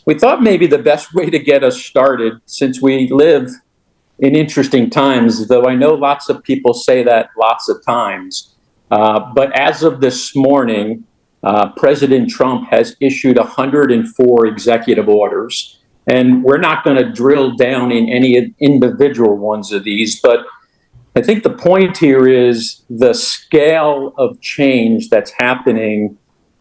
We thought maybe the best way to get us started, since we live in interesting times, though I know lots of people say that lots of times, but as of this morning, President Trump has issued 104 executive orders, and we're not going to drill down in any individual ones of these, but I think the point here is the scale of change that's happening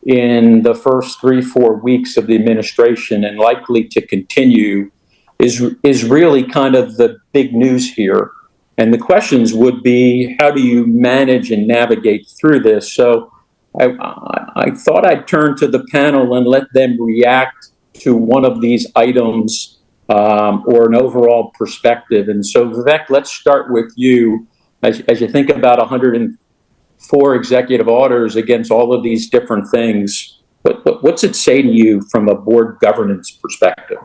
in the first 3-4 weeks of the administration and likely to continue is really kind of the big news here. And the questions would be, how do you manage and navigate through this? So I thought I'd turn to the panel and let them react to one of these items or an overall perspective. And so, Vivek, let's start with you. As you think about 104 executive orders against all of these different things, what's it say to you from a board governance perspective?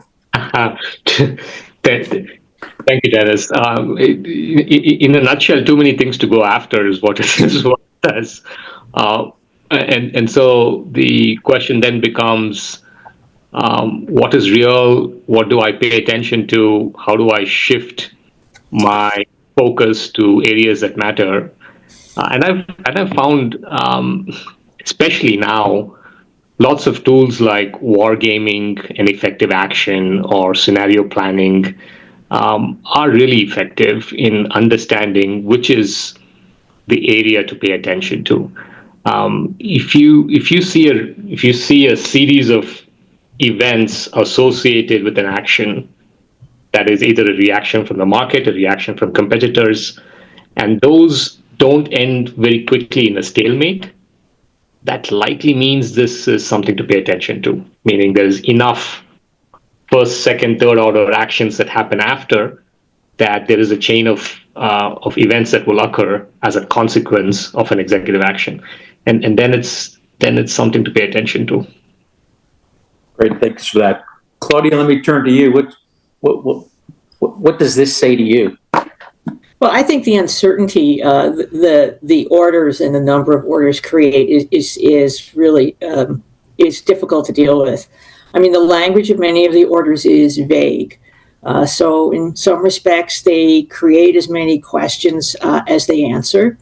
Thank you, Dennis. In a nutshell, too many things to go after is what it says. And so the question then becomes, what is real? What do I pay attention to? How do I shift my focus to areas that matter? And I've found, especially now, lots of tools like wargaming and effective action or scenario planning are really effective in understanding which is the area to pay attention to. If you see a series of events associated with an action that is either a reaction from the market, a reaction from competitors, and those don't end very quickly in a stalemate, that likely means this is something to pay attention to, meaning there's enough first, second, third order actions that happen after that there is a chain of events that will occur as a consequence of an executive action. And then it's something to pay attention to. Great, thanks for that. Claudia, let me turn to you. What does this say to you? Well, I think the uncertainty the orders and the number of orders create is really is difficult to deal with. I mean, the language of many of the orders is vague. So in some respects, they create as many questions as they answer.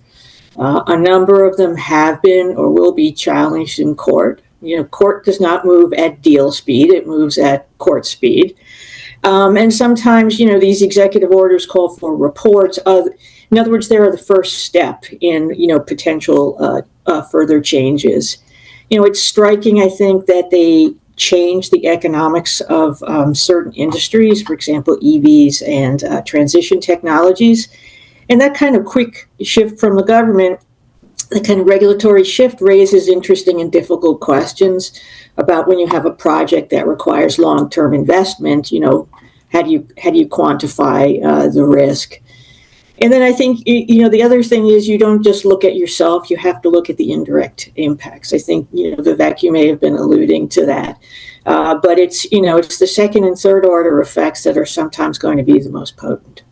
A number of them have been or will be challenged in court. You know, court does not move at deal speed, it moves at court speed. And sometimes, you know, these executive orders call for reports. In other words, they are the first step in, you know, potential further changes. You know, it's striking, I think, that they change the economics of certain industries, for example, EVs and transition technologies. And that kind of quick shift from the government, the kind of regulatory shift raises interesting and difficult questions about when you have a project that requires long-term investment, you know, how do you quantify the risk? And then I think, you know, the other thing is you don't just look at yourself, you have to look at the indirect impacts. I think, you know, Vivek, you may have been alluding to that. But it's, you know, it's the second and third order effects that are sometimes going to be the most potent.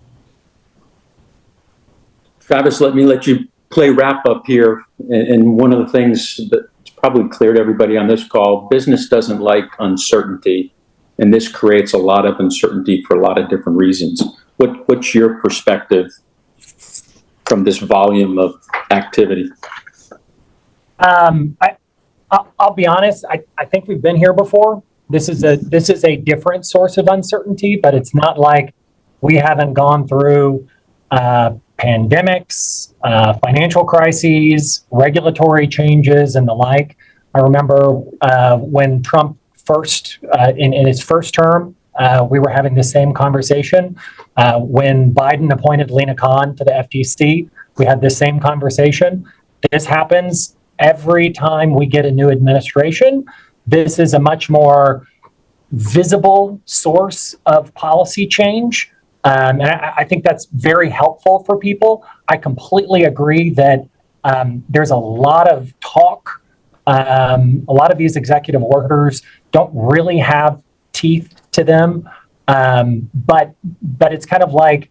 Travis, let you play wrap up here. And one of the things that's probably clear to everybody on this call, business doesn't like uncertainty. And this creates a lot of uncertainty for a lot of different reasons. What's your perspective from this volume of activity? I'll be honest, I think we've been here before. This is a different source of uncertainty, but it's not like we haven't gone through pandemics, financial crises, regulatory changes, and the like. I remember when Trump first, in his first term, we were having the same conversation. When Biden appointed Lena Khan to the FTC, we had this same conversation. This happens every time we get a new administration. This is a much more visible source of policy change. And I think that's very helpful for people. I completely agree that there's a lot of talk. A lot of these executive orders don't really have teeth to them. But it's kind of like,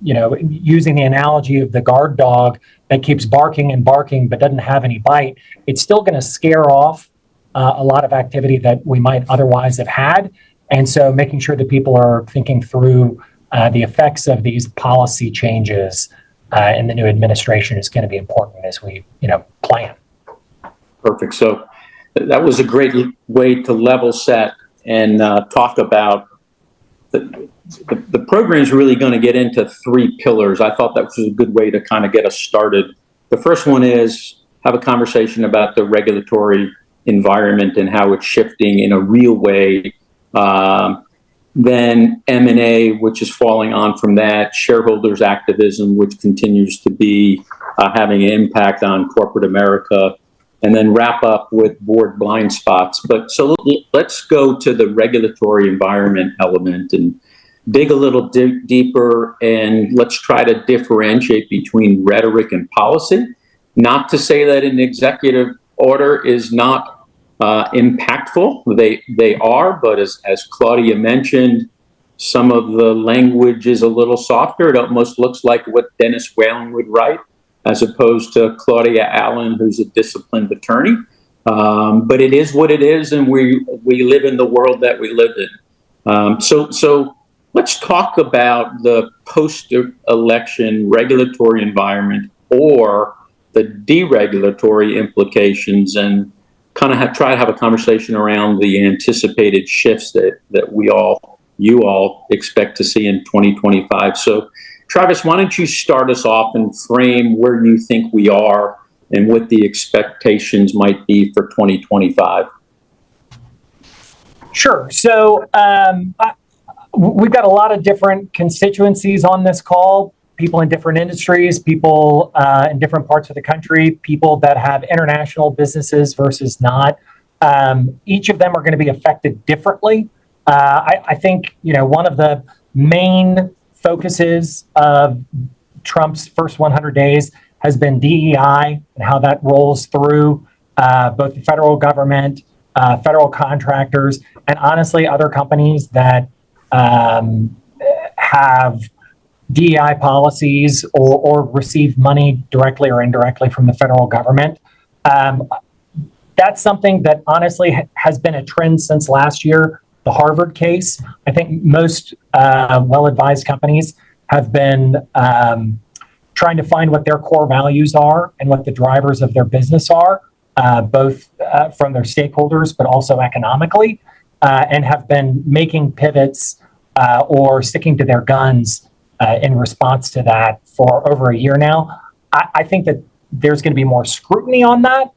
you know, using the analogy of the guard dog that keeps barking and barking but doesn't have any bite. It's still going to scare off a lot of activity that we might otherwise have had. And so making sure that people are thinking through the effects of these policy changes in the new administration is going to be important as we, plan. Perfect. So that was a great way to level set and talk about the program is really going to get into 3 pillars. I thought that was a good way to kind of get us started. The first one is have a conversation about the regulatory environment and how it's shifting in a real way. Then M&A, which is falling on from that, shareholders activism, which continues to be having an impact on corporate America, and then wrap up with board blind spots. But so let's go to the regulatory environment element and dig a little deeper, and let's try to differentiate between rhetoric and policy. Not to say that an executive order is not impactful. They are, but as Claudia mentioned, some of the language is a little softer. It almost looks like what Dennis Whalen would write, as opposed to Claudia Allen, who's a disciplined attorney. But it is what it is, and we live in the world that we live in. So let's talk about the post-election regulatory environment or the deregulatory implications, and kind of try to have a conversation around the anticipated shifts that you all expect to see in 2025. So, Travis, why don't you start us off and frame where you think we are and what the expectations might be for 2025? Sure. So we've got a lot of different constituencies on this call, people in different industries, people in different parts of the country, people that have international businesses versus not. Each of them are going to be affected differently. I think, one of the main focuses of Trump's first 100 days has been DEI and how that rolls through both the federal government, federal contractors, and honestly, other companies that have DEI policies or receive money directly or indirectly from the federal government. That's something that honestly has been a trend since last year, the Harvard case. I think most well-advised companies have been trying to find what their core values are and what the drivers of their business are, both from their stakeholders, but also economically, and have been making pivots or sticking to their guns in response to that for over a year now. I think that there's going to be more scrutiny on that,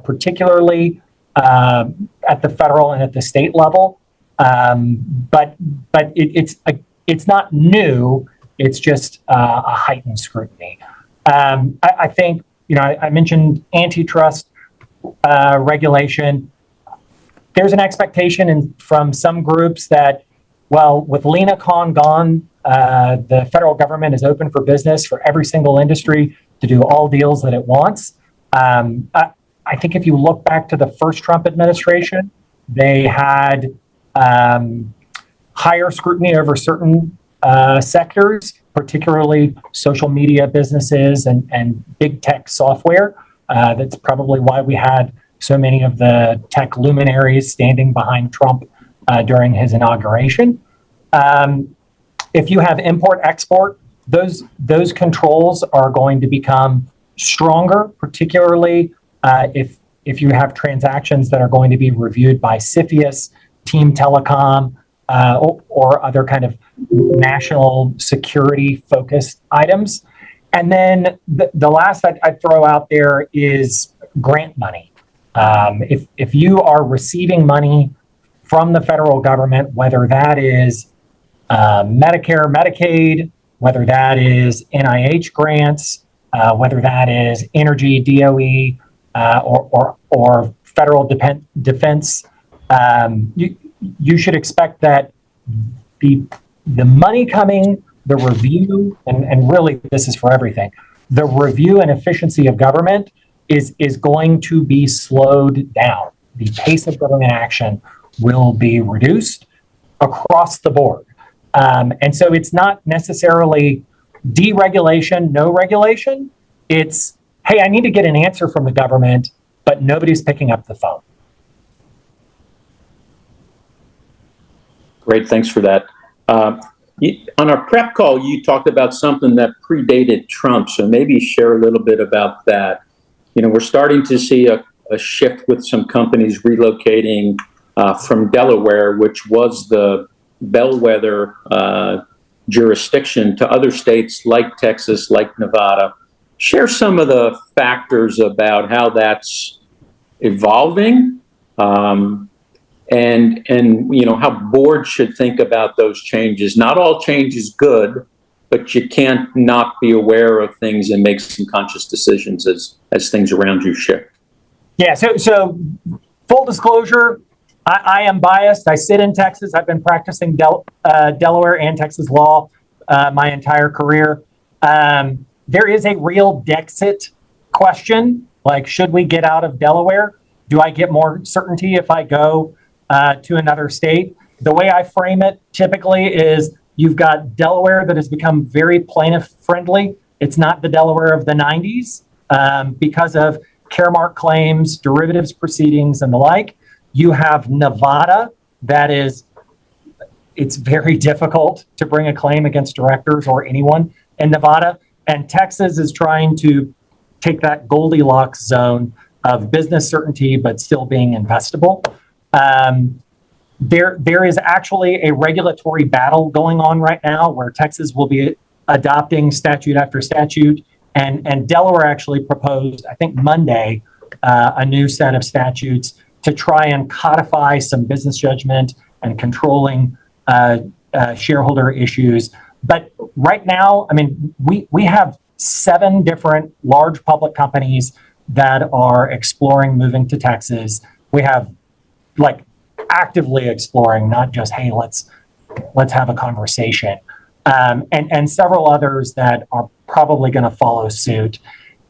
particularly at the federal and at the state level. But it's not new. It's just a heightened scrutiny. I think, I mentioned antitrust regulation. There's an expectation from some groups that, well, with Lena Khan gone, the federal government is open for business for every single industry to do all deals that it wants. I think if you look back to the first Trump administration, they had higher scrutiny over certain sectors, particularly social media businesses and big tech software. That's probably why we had so many of the tech luminaries standing behind Trump during his inauguration. If you have import-export, those controls are going to become stronger, particularly if you have transactions that are going to be reviewed by CFIUS, Team Telecom, or other kind of national security-focused items. And then the last I'd throw out there is grant money. If you are receiving money from the federal government, whether that is Medicare, Medicaid, whether that is NIH grants, whether that is energy, DOE, or federal defense, you should expect that the money coming, the review, and really this is for everything, the review and efficiency of government is going to be slowed down. The pace of government action will be reduced across the board. And so it's not necessarily deregulation, no regulation. It's, hey, I need to get an answer from the government, but nobody's picking up the phone. Great, thanks for that. On our prep call, you talked about something that predated Trump, so maybe share a little bit about that. We're starting to see a shift with some companies relocating from Delaware, which was the bellwether jurisdiction, to other states like Texas, like Nevada. Share some of the factors about how that's evolving, and how boards should think about those changes. Not all change is good, but you can't not be aware of things and make some conscious decisions as things around you shift. Yeah, so full disclosure, I am biased. I sit in Texas. I've been practicing Delaware and Texas law my entire career. There is a real Dexit question, like, should we get out of Delaware? Do I get more certainty if I go to another state? The way I frame it typically is you've got Delaware that has become very plaintiff friendly. It's not the Delaware of the 90s because of Caremark claims, derivatives proceedings, and the like. You have Nevada it's very difficult to bring a claim against directors or anyone in Nevada. And Texas is trying to take that Goldilocks zone of business certainty, but still being investable. There is actually a regulatory battle going on right now where Texas will be adopting statute after statute, and Delaware actually proposed, I think Monday, a new set of statutes to try and codify some business judgment and controlling shareholder issues. But right now, I mean, we have 7 different large public companies that are exploring moving to Texas. We have actively exploring, not just, hey, let's have a conversation. And several others that are probably going to follow suit.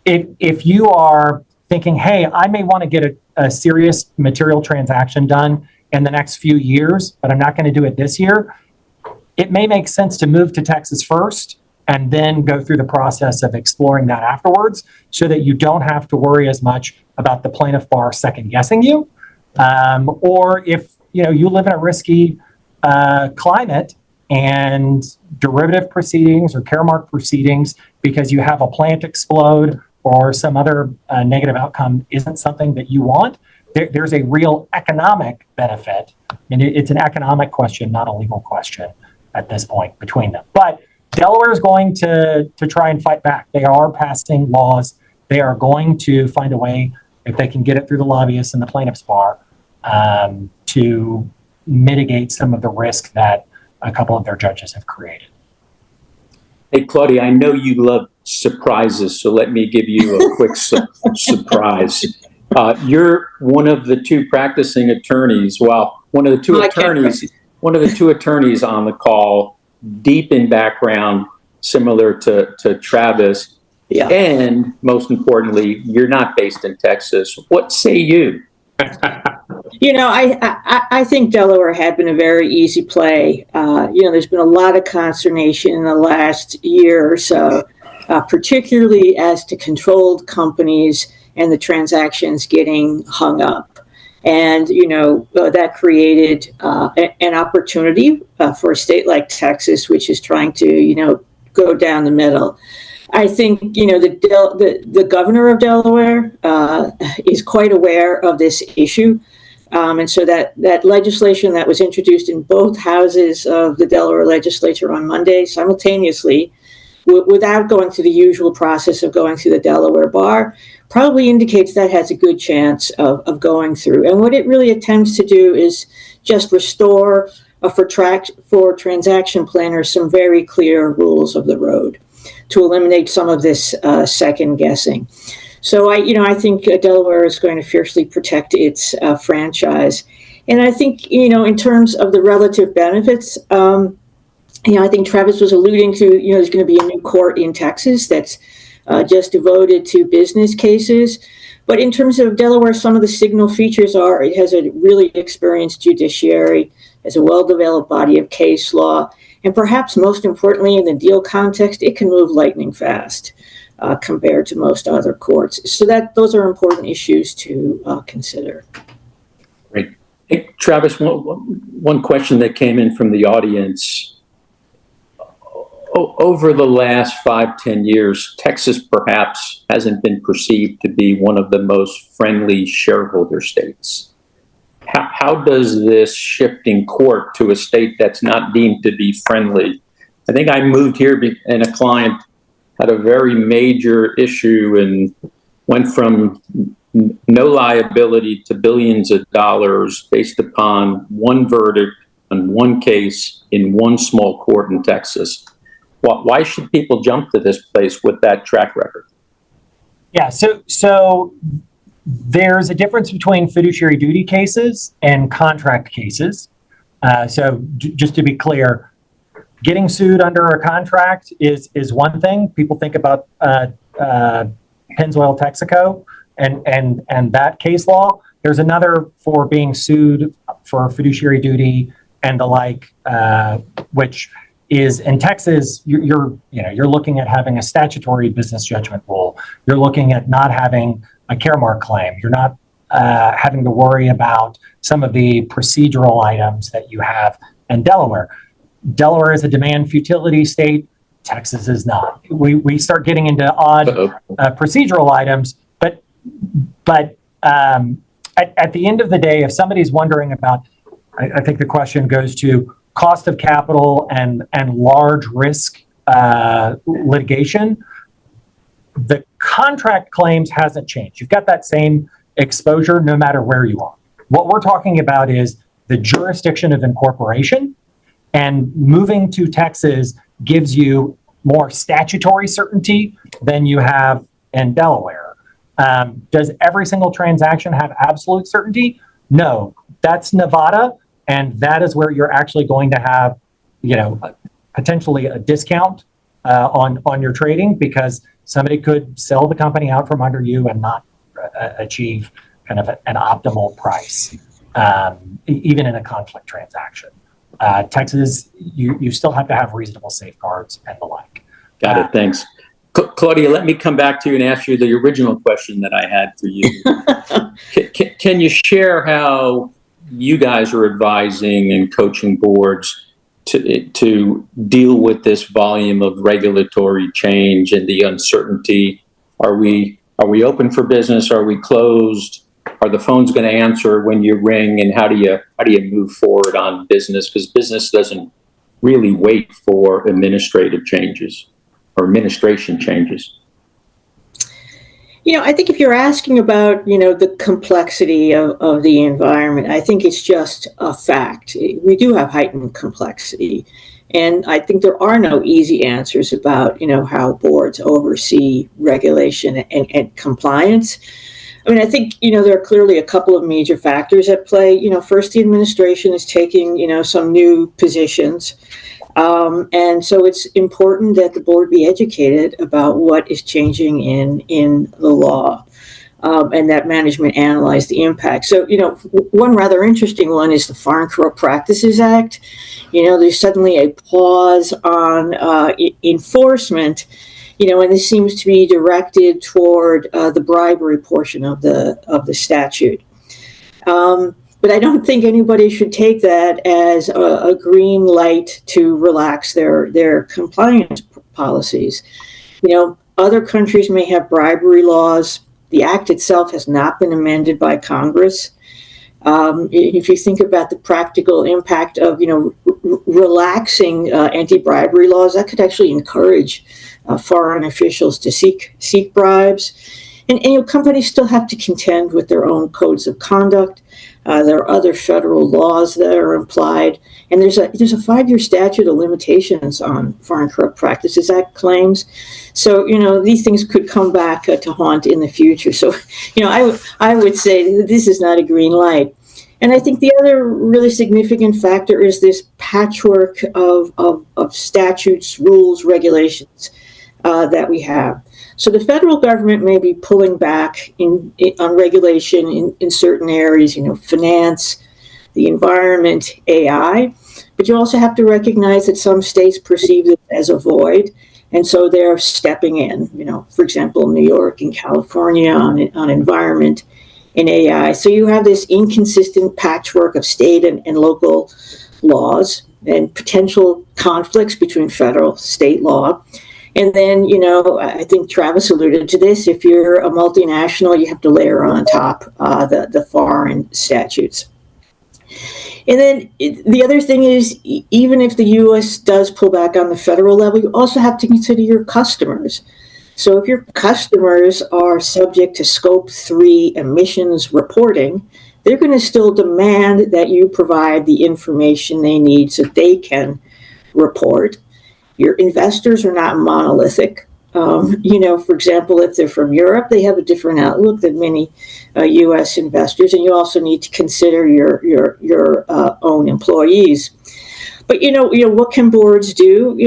If you are thinking, hey, I may want to get a serious material transaction done in the next few years, but I'm not going to do it this year, it may make sense to move to Texas first and then go through the process of exploring that afterwards, so that you don't have to worry as much about the plaintiff bar second guessing you. Or if you live in a risky climate and derivative proceedings or Caremark proceedings because you have a plant explode or some other negative outcome isn't something that you want, there's a real economic benefit. And it's an economic question, not a legal question at this point between them. But Delaware is going to try and fight back. They are passing laws. They are going to find a way, if they can get it through the lobbyists and the plaintiffs bar, to mitigate some of the risk that a couple of their judges have created. Hey, Claudia, I know you love surprises, so let me give you a quick surprise. You're one of the 2 practicing attorneys. Well, one of the two attorneys on the call, deep in background, similar to Travis. Yeah. And most importantly, you're not based in Texas. What say you? I think Delaware had been a very easy play. There's been a lot of consternation in the last year or so, particularly as to controlled companies and the transactions getting hung up. And, that created an opportunity for a state like Texas, which is trying to, go down the middle. I think, the governor of Delaware is quite aware of this issue. And so that legislation that was introduced in both houses of the Delaware legislature on Monday simultaneously, without going through the usual process of going through the Delaware bar, probably indicates that has a good chance of going through. And what it really attempts to do is just restore for transaction planners some very clear rules of the road to eliminate some of this second guessing. So I think Delaware is going to fiercely protect its franchise. And I think, in terms of the relative benefits, I think Travis was alluding to, there's going to be a new court in Texas that's just devoted to business cases. But in terms of Delaware, some of the signal features are it has a really experienced judiciary, has a well-developed body of case law, and perhaps most importantly, in the deal context, it can move lightning fast compared to most other courts. So those are important issues to consider. Great. Hey, Travis, one question that came in from the audience. Over the last 5-10 years, Texas perhaps hasn't been perceived to be one of the most friendly shareholder states. How does this shifting court to a state that's not deemed to be friendly? I think I moved here and a client had a very major issue and went from no liability to billions of dollars based upon one verdict on one case in one small court in Texas. Why should people jump to this place with that track record? Yeah, so there's a difference between fiduciary duty cases and contract cases. Just to be clear, getting sued under a contract is one thing. People think about Pennzoil Texaco and that case law. There's another for being sued for fiduciary duty and the like, which is in Texas, you're looking at having a statutory business judgment rule. You're looking at not having a caremark claim. You're not having to worry about some of the procedural items that you have in Delaware. Delaware is a demand futility state. Texas is not. We start getting into odd procedural items, but at the end of the day, if somebody's wondering about, I think the question goes to cost of capital and large risk litigation. The contract claims hasn't changed. You've got that same exposure no matter where you are. What we're talking about is the jurisdiction of incorporation, and moving to Texas gives you more statutory certainty than you have in Delaware. Does every single transaction have absolute certainty? No, that's Nevada. And that is where you're actually going to have, potentially a discount on your trading, because somebody could sell the company out from under you and not achieve kind of an optimal price, even in a conflict transaction. Texas, you still have to have reasonable safeguards and the like. Got it. Thanks. Claudia, let me come back to you and ask you the original question that I had for you. Can you share how you guys are advising and coaching boards to deal with this volume of regulatory change and the uncertainty? Are we open for business? Are we closed? Are the phones going to answer when you ring? And how do you move forward on business? Because business doesn't really wait for administrative changes or administration changes. I think if you're asking about, the complexity of the environment, I think it's just a fact. We do have heightened complexity. And I think there are no easy answers about, how boards oversee regulation and compliance. I think, there are clearly a couple of major factors at play. First, the administration is taking, some new positions. And so it's important that the board be educated about what is changing in the law, and that management analyze the impact. So, one rather interesting one is the Foreign Corrupt Practices Act. There's suddenly a pause on enforcement, and this seems to be directed toward the bribery portion of the statute. But I don't think anybody should take that as a green light to relax their compliance policies. Other countries may have bribery laws. The act itself has not been amended by Congress. If you think about the practical impact of, relaxing anti-bribery laws, that could actually encourage foreign officials to seek bribes. And companies still have to contend with their own codes of conduct. There are other federal laws that are implied, and there's a 5-year statute of limitations on Foreign Corrupt Practices Act claims. So these things could come back to haunt in the future. So I would say this is not a green light. And I think the other really significant factor is this patchwork of statutes, rules, regulations that we have. So the federal government may be pulling back on regulation in certain areas, finance, the environment, AI. But you also have to recognize that some states perceive it as a void, and so they're stepping in. For example, New York and California on environment, in AI. So you have this inconsistent patchwork of state and local laws and potential conflicts between federal, state law. And then, I think Travis alluded to this, if you're a multinational, you have to layer on top the foreign statutes. And then the other thing is, even if the U.S. does pull back on the federal level, you also have to consider your customers. So if your customers are subject to Scope 3 emissions reporting, they're going to still demand that you provide the information they need so they can report. Your investors are not monolithic. For example, if they're from Europe, they have a different outlook than many U.S. investors, and you also need to consider your own employees. But what can boards do?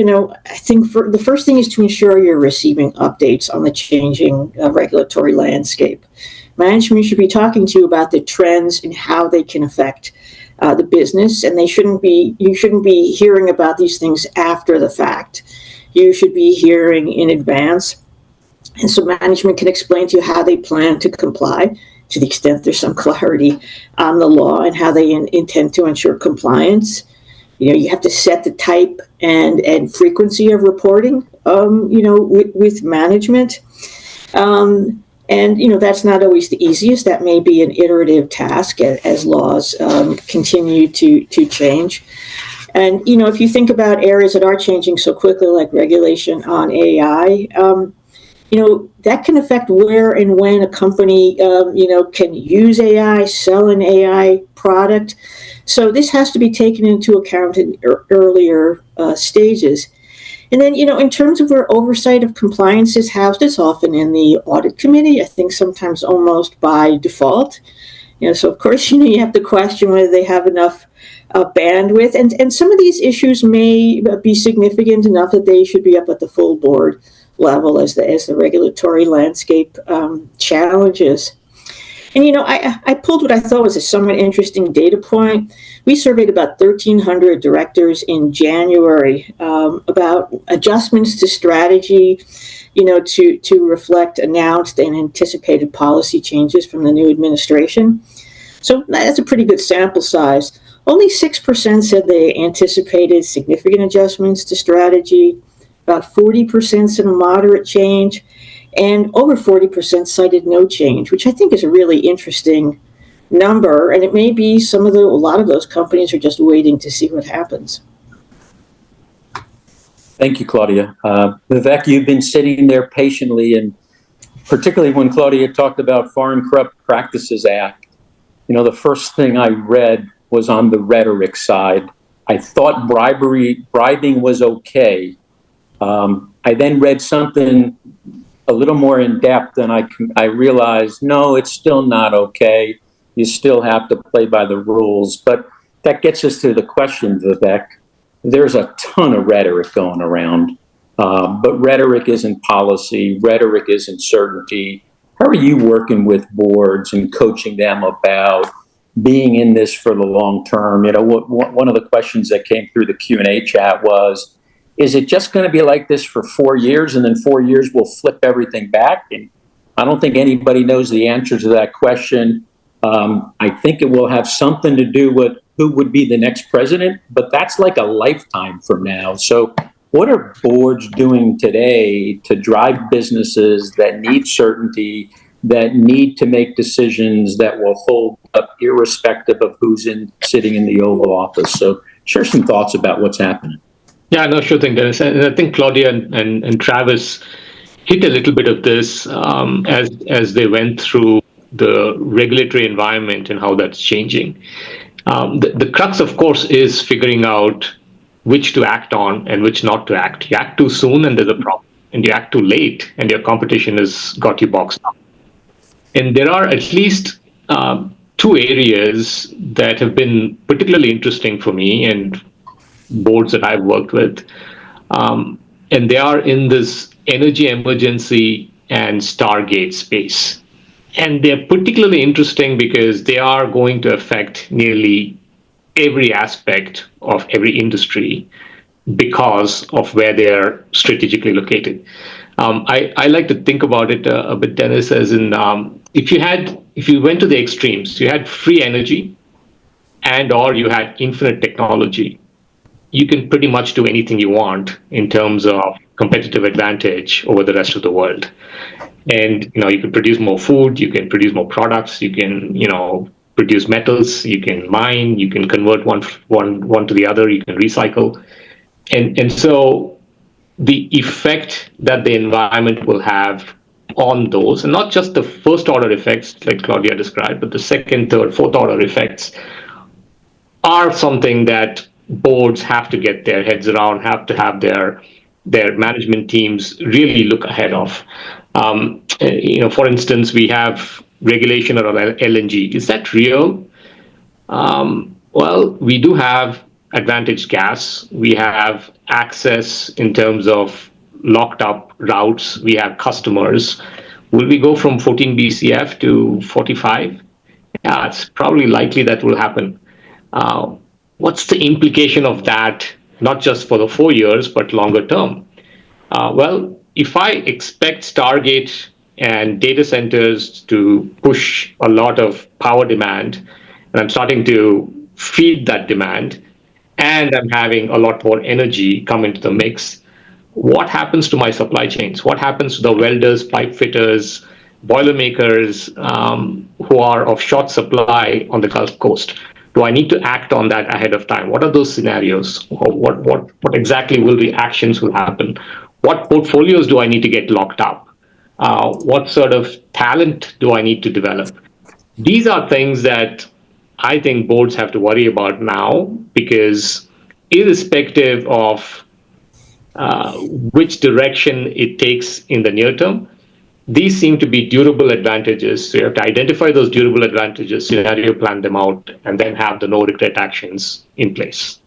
I think the first thing is to ensure you're receiving updates on the changing regulatory landscape. Management should be talking to you about the trends and how they can affect the business, and you shouldn't be hearing about these things after the fact. You should be hearing in advance. And so management can explain to you how they plan to comply to the extent there's some clarity on the law and how they intend to ensure compliance. You have to set the type and frequency of reporting, with management. And that's not always the easiest. That may be an iterative task as laws continue to change. And, if you think about areas that are changing so quickly, like regulation on AI, that can affect where and when a company, can use AI, sell an AI product. So this has to be taken into account in earlier stages. And then, in terms of where oversight of compliance is housed, it's often in the audit committee, I think sometimes almost by default. So of course, you have to question whether they have enough bandwidth. And some of these issues may be significant enough that they should be up at the full board level as the regulatory landscape challenges. And, I pulled what I thought was a somewhat interesting data point. We surveyed about 1,300 directors in January about adjustments to strategy, to reflect announced and anticipated policy changes from the new administration. So that's a pretty good sample size. Only 6% said they anticipated significant adjustments to strategy. About 40% said a moderate change. And over 40% cited no change, which I think is a really interesting number. And it may be a lot of those companies are just waiting to see what happens. Thank you, Claudia. Vivek, you've been sitting there patiently, and particularly when Claudia talked about Foreign Corrupt Practices Act, the first thing I read was on the rhetoric side. I thought bribing was okay. I then read something a little more in depth, and I realized, no, it's still not okay. You still have to play by the rules. But that gets us to the question, Vivek. There's a ton of rhetoric going around, but rhetoric isn't policy. Rhetoric isn't certainty. How are you working with boards and coaching them about being in this for the long term? One of the questions that came through the Q&A chat was, is it just going to be like this for 4 years and then 4 years we'll flip everything back? And I don't think anybody knows the answer to that question. I think it will have something to do with who would be the next president, but that's like a lifetime from now. So what are boards doing today to drive businesses that need certainty, that need to make decisions that will hold up irrespective of who's sitting in the Oval Office? So share some thoughts about what's happening. Yeah, no, sure thing, Dennis. And I think Claudia and Travis hit a little bit of this as they went through the regulatory environment and how that's changing. The crux, of course, is figuring out which to act on and which not to act. You act too soon and there's a problem, and you act too late and your competition has got you boxed up. And there are at least two areas that have been particularly interesting for me and boards that I've worked with. And they are in this energy emergency and Stargate space. And they're particularly interesting because they are going to affect nearly every aspect of every industry because of where they're strategically located. I like to think about it a bit, Dennis, as in if you went to the extremes, you had free energy and or you had infinite technology, you can pretty much do anything you want in terms of competitive advantage over the rest of the world. And you can produce more food, you can produce more products, you can produce metals, you can mine, you can convert one to the other, you can recycle, and so the effect that the environment will have on those, and not just the first order effects like Claudia described, but the second, third, fourth order effects are something that boards have to get their heads around, have to have their management teams really look ahead of. For instance, we have regulation around LNG. Is that real? Well, we do have advantaged gas. We have access in terms of locked up routes. We have customers. Will we go from 14 BCF to 45? Yeah, it's probably likely that will happen. What's the implication of that, not just for the 4 years, but longer term? Well, if I expect Stargate and data centers to push a lot of power demand, and I'm starting to feed that demand, and I'm having a lot more energy come into the mix, what happens to my supply chains? What happens to the welders, pipe fitters, boilermakers who are of short supply on the Gulf Coast? Do I need to act on that ahead of time? What are those scenarios? What exactly will the actions will happen? What portfolios do I need to get locked up? What sort of talent do I need to develop? These are things that I think boards have to worry about now, because irrespective of which direction it takes in the near term, these seem to be durable advantages. So you have to identify those durable advantages, scenario plan them out, and then have the no regret actions in place.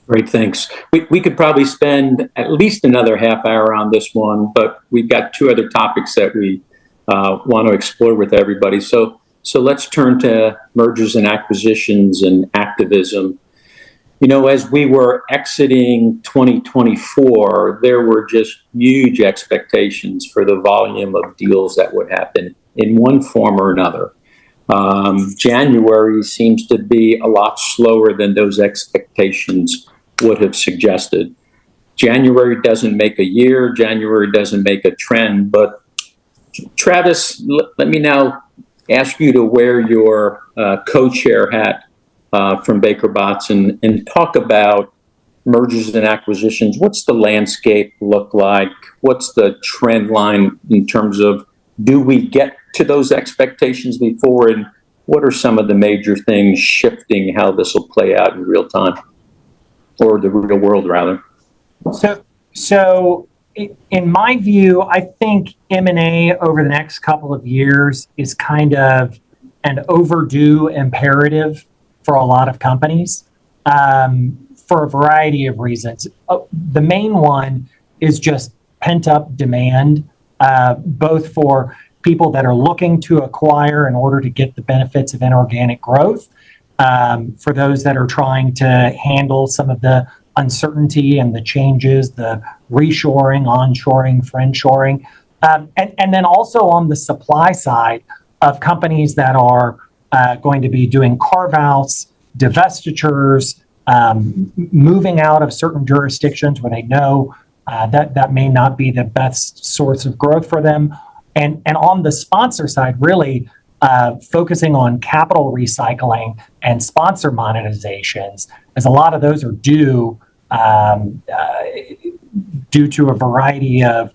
Great, thanks. We could probably spend at least another half hour on this one, but we've got two other topics that we want to explore with everybody. So let's turn to mergers and acquisitions and activism. As we were exiting 2024, there were just huge expectations for the volume of deals that would happen in one form or another. January seems to be a lot slower than those expectations would have suggested. January doesn't make a year, January doesn't make a trend, but Travis, let me now ask you to wear your co-chair hat from Baker Botts and talk about mergers and acquisitions. What's the landscape look like? What's the trend line in terms of, do we get to those expectations before, and what are some of the major things shifting how this will play out in real time, or the real world rather? So in my view, I think M&A over the next couple of years is kind of an overdue imperative for a lot of companies, for a variety of reasons. The main one is just pent-up demand, both for people that are looking to acquire in order to get the benefits of inorganic growth, for those that are trying to handle some of the uncertainty and the changes, the reshoring, onshoring, friendshoring, and then also on the supply side of companies that are going to be doing carve-outs, divestitures, moving out of certain jurisdictions where they know that may not be the best source of growth for them. And on the sponsor side, really focusing on capital recycling and sponsor monetizations, as a lot of those are due to a variety of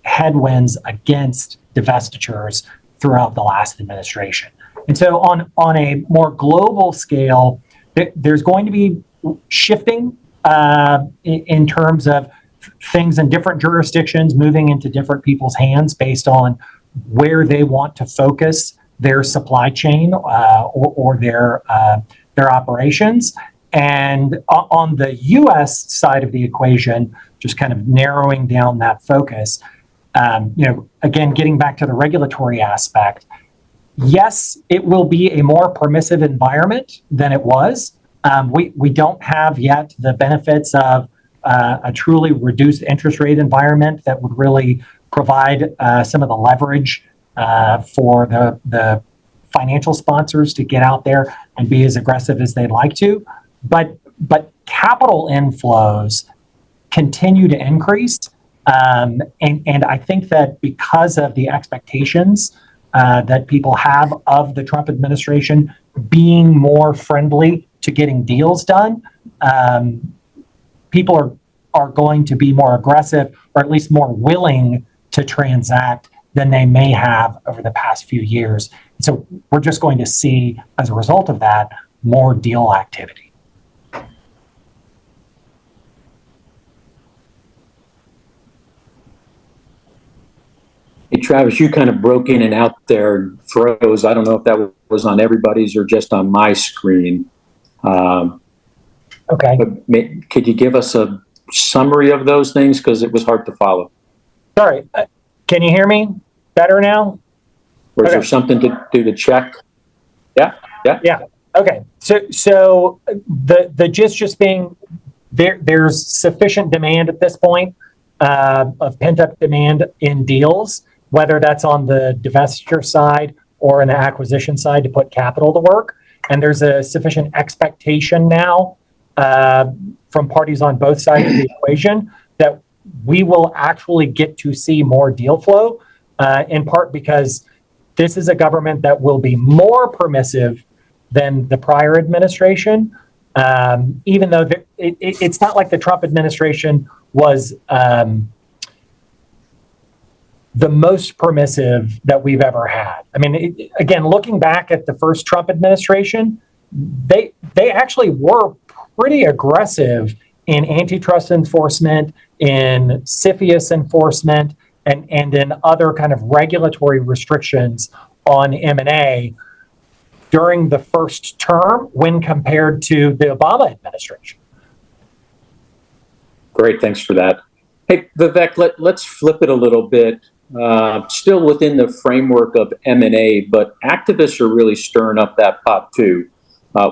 headwinds against divestitures throughout the last administration. And so on a more global scale, there's going to be shifting in terms of things in different jurisdictions moving into different people's hands based on where they want to focus their supply chain or their operations. And on the U.S. side of the equation, just kind of narrowing down that focus, again, getting back to the regulatory aspect, yes, it will be a more permissive environment than it was. We don't have yet the benefits of a truly reduced interest rate environment that would really provide some of the leverage for the financial sponsors to get out there and be as aggressive as they'd like to. But capital inflows continue to increase. And I think that because of the expectations that people have of the Trump administration being more friendly to getting deals done, people are going to be more aggressive, or at least more willing to transact than they may have over the past few years. So we're just going to see, as a result of that, more deal activity. Hey, Travis, you kind of broke in and out there and froze. I don't know if that was on everybody's or just on my screen. Okay. But could you give us a summary of those things? Because it was hard to follow. Sorry. Can you hear me better now? Or is there something to do to check? Yeah. Okay. So the gist just being there's sufficient demand at this point of pent-up demand in deals, whether that's on the divestiture side or in the acquisition side to put capital to work. And there's a sufficient expectation now from parties on both sides of the equation that we will actually get to see more deal flow, in part because this is a government that will be more permissive than the prior administration, even though it's not like the Trump administration was the most permissive that we've ever had. I mean, again, looking back at the first Trump administration, they actually were pretty aggressive in antitrust enforcement, in CFIUS enforcement, and in other kind of regulatory restrictions on M&A during the first term when compared to the Obama administration. Great, thanks for that. Hey, Vivek, let's flip it a little bit. Still within the framework of M&A, but activists are really stirring up that pot too.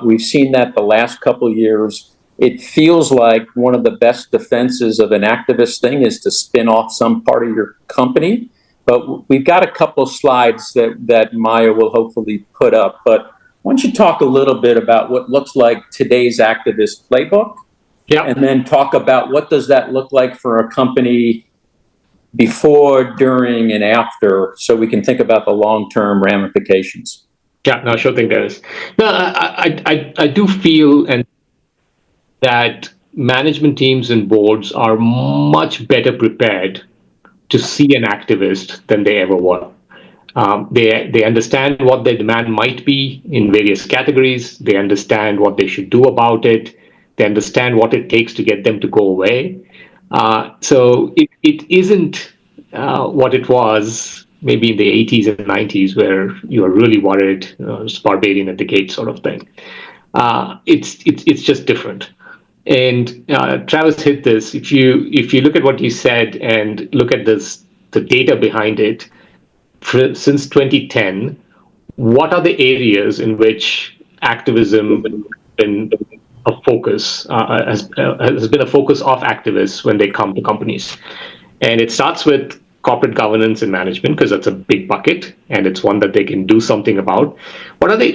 We've seen that the last couple of years. It feels like one of the best defenses of an activist thing is to spin off some part of your company. But we've got a couple of slides that Maya will hopefully put up. But why don't you talk a little bit about what looks like today's activist playbook? Yeah. And then talk about what does that look like for a company before, during, and after, so we can think about the long-term ramifications. Yeah, no, sure thing there is. No, I do feel that management teams and boards are much better prepared to see an activist than they ever were. They understand what their demand might be in various categories. They understand what they should do about it. They understand what it takes to get them to go away. So it isn't what it was maybe in the 80s and 90s, where you were really worried, Barbarian at the gate sort of thing. It's just different. And Travis hit this. If you look at what you said and look at the data behind it, since 2010, what are the areas in which activism has been a focus, has been a focus of activists when they come to companies? And it starts with corporate governance and management, because that's a big bucket and it's one that they can do something about. What are they?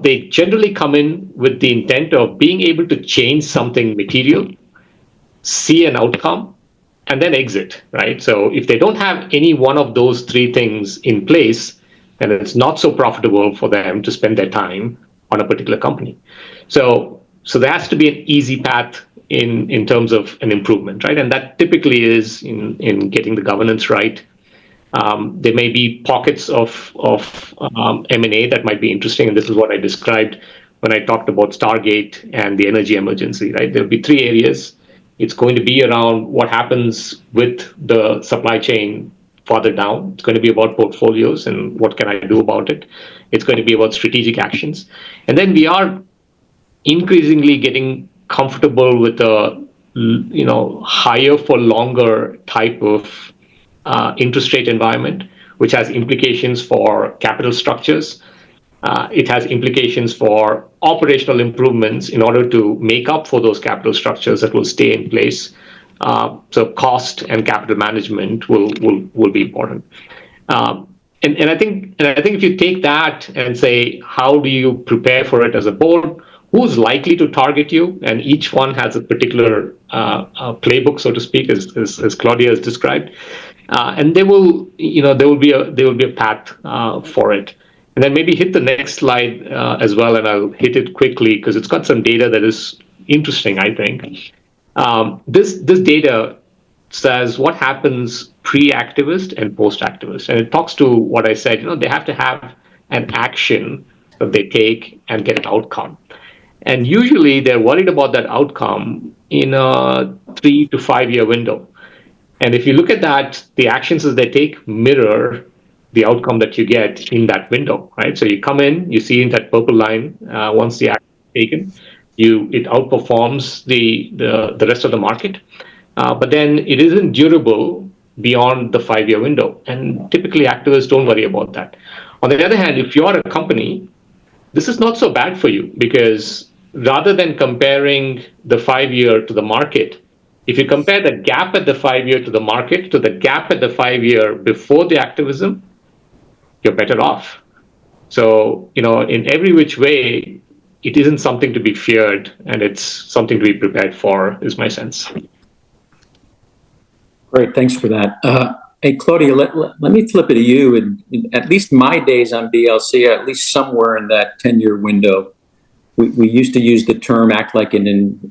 They generally come in with the intent of being able to change something material, see an outcome, and then exit, right? So if they don't have any one of those three things in place, then it's not so profitable for them to spend their time on a particular company. So there has to be an easy path in terms of an improvement, right? And that typically is in getting the governance right. There may be pockets of M&A that might be interesting, and this is what I described when I talked about Stargate and the energy emergency, right? There'll be three areas. It's going to be around what happens with the supply chain farther down. It's going to be about portfolios and what can I do about it. It's going to be about strategic actions. And then we are increasingly getting comfortable with a higher for longer type of interest rate environment, which has implications for capital structures. it has implications for operational improvements in order to make up for those capital structures that will stay in place. So cost and capital management will be important. And I think if you take that and say, how do you prepare for it as a board? Who's likely to target you? And each one has a particular playbook, so to speak, as Claudia has described. And there will be a path for it. And then maybe hit the next slide as well, and I'll hit it quickly because it's got some data that is interesting, I think. This data says what happens pre-activist and post-activist. And it talks to what I said, they have to have an action that they take and get an outcome. And usually they're worried about that outcome in a 3 to 5 year window. And if you look at that, the actions that they take mirror the outcome that you get in that window, right? So you come in, you see in that purple line, once the action is taken, it outperforms the rest of the market. But then it isn't durable beyond the 5 year window. And typically activists don't worry about that. On the other hand, if you're a company, this is not so bad for you, because rather than comparing the 5 year to the market, if you compare the gap at the 5 year to the market to the gap at the 5 year before the activism, you're better off. So, in every which way, it isn't something to be feared, and it's something to be prepared for, is my sense. Great, thanks for that. Hey, Claudia, let me flip it to you. In at least my days on BLC, at least somewhere in that 10-year window, we used to use the term act like an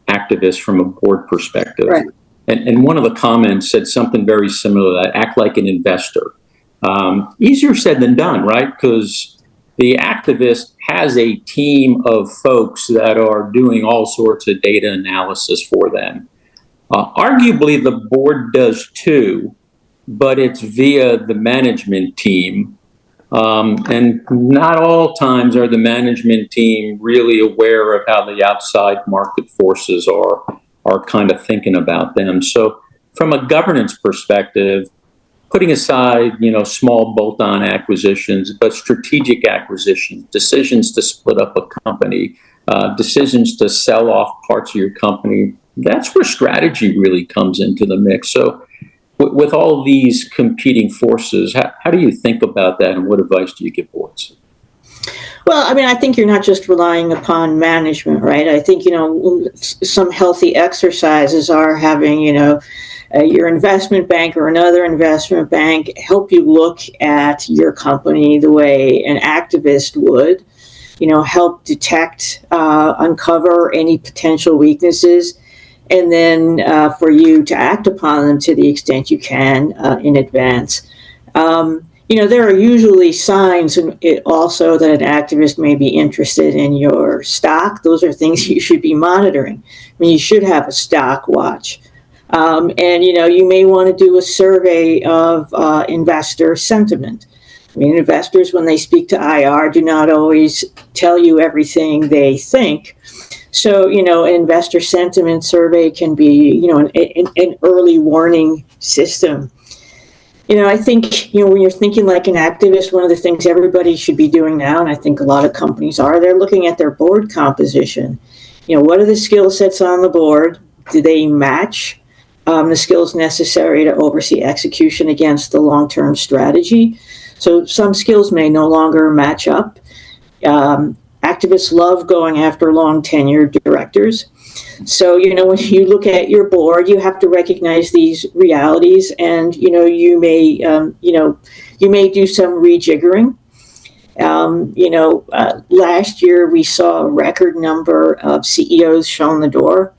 activist from a board perspective. Right. And one of the comments said something very similar to that, act like an investor. Easier said than done, right? Because the activist has a team of folks that are doing all sorts of data analysis for them. Arguably, the board does too, but it's via the management team. And not all times are the management team really aware of how the outside market forces are kind of thinking about them. So from a governance perspective, putting aside, small bolt-on acquisitions, but strategic acquisitions, decisions to split up a company, decisions to sell off parts of your company, that's where strategy really comes into the mix. So with all these competing forces, how do you think about that, and what advice do you give boards? Well, I think you're not just relying upon management, right? I think, some healthy exercises are having, your investment bank or another investment bank help you look at your company the way an activist would, help detect, uncover any potential weaknesses, and then for you to act upon them to the extent you can in advance. There are usually signs also that an activist may be interested in your stock. Those are things you should be monitoring. You should have a stock watch. And you may want to do a survey of investor sentiment. Investors, when they speak to IR, do not always tell you everything they think. So, an investor sentiment survey can be, an early warning system. I think, when you're thinking like an activist, one of the things everybody should be doing now, and I think a lot of companies are, they're looking at their board composition. What are the skill sets on the board? Do they match the skills necessary to oversee execution against the long-term strategy? So some skills may no longer match up. Activists love going after long tenured directors. So, when you look at your board, you have to recognize these realities, and, you may do some rejiggering. Last year we saw a record number of CEOs shown the door,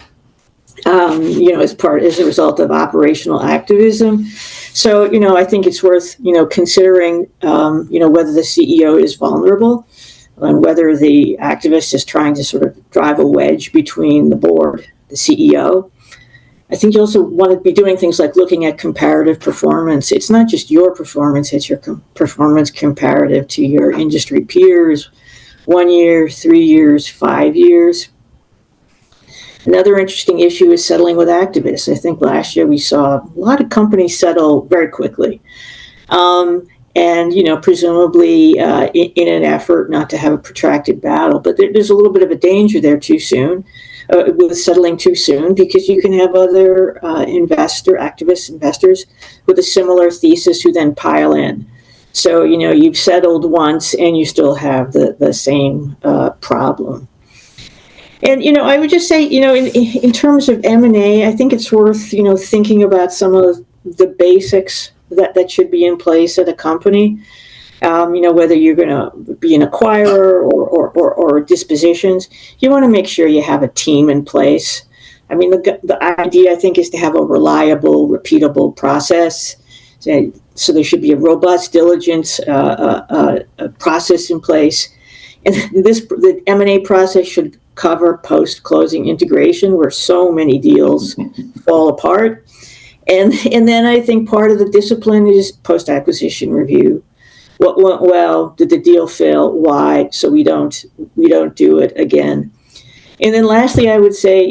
as a result of operational activism. So, I think it's worth, considering, whether the CEO is vulnerable, and whether the activist is trying to sort of drive a wedge between the board, the CEO. I think you also want to be doing things like looking at comparative performance. It's not just your performance, it's your performance comparative to your industry peers, 1 year, 3 years, 5 years. Another interesting issue is settling with activists. I think last year we saw a lot of companies settle very quickly. and, presumably in an effort not to have a protracted battle. But there's a little bit of a danger there too soon, with settling too soon, because you can have other investors with a similar thesis who then pile in. So, you've settled once and you still have the same problem. And, I would just say, in terms of M&A, I think it's worth, thinking about some of the basics that should be in place at a company. Whether you're going to be an acquirer or dispositions, you want to make sure you have a team in place. I mean, the idea, I think, is to have a reliable, repeatable process. So there should be a robust diligence process in place. And the M&A process should cover post-closing integration, where so many deals fall apart. And then I think part of the discipline is post-acquisition review. What went well? Did the deal fail? Why? So we don't do it again. And then lastly, I would say,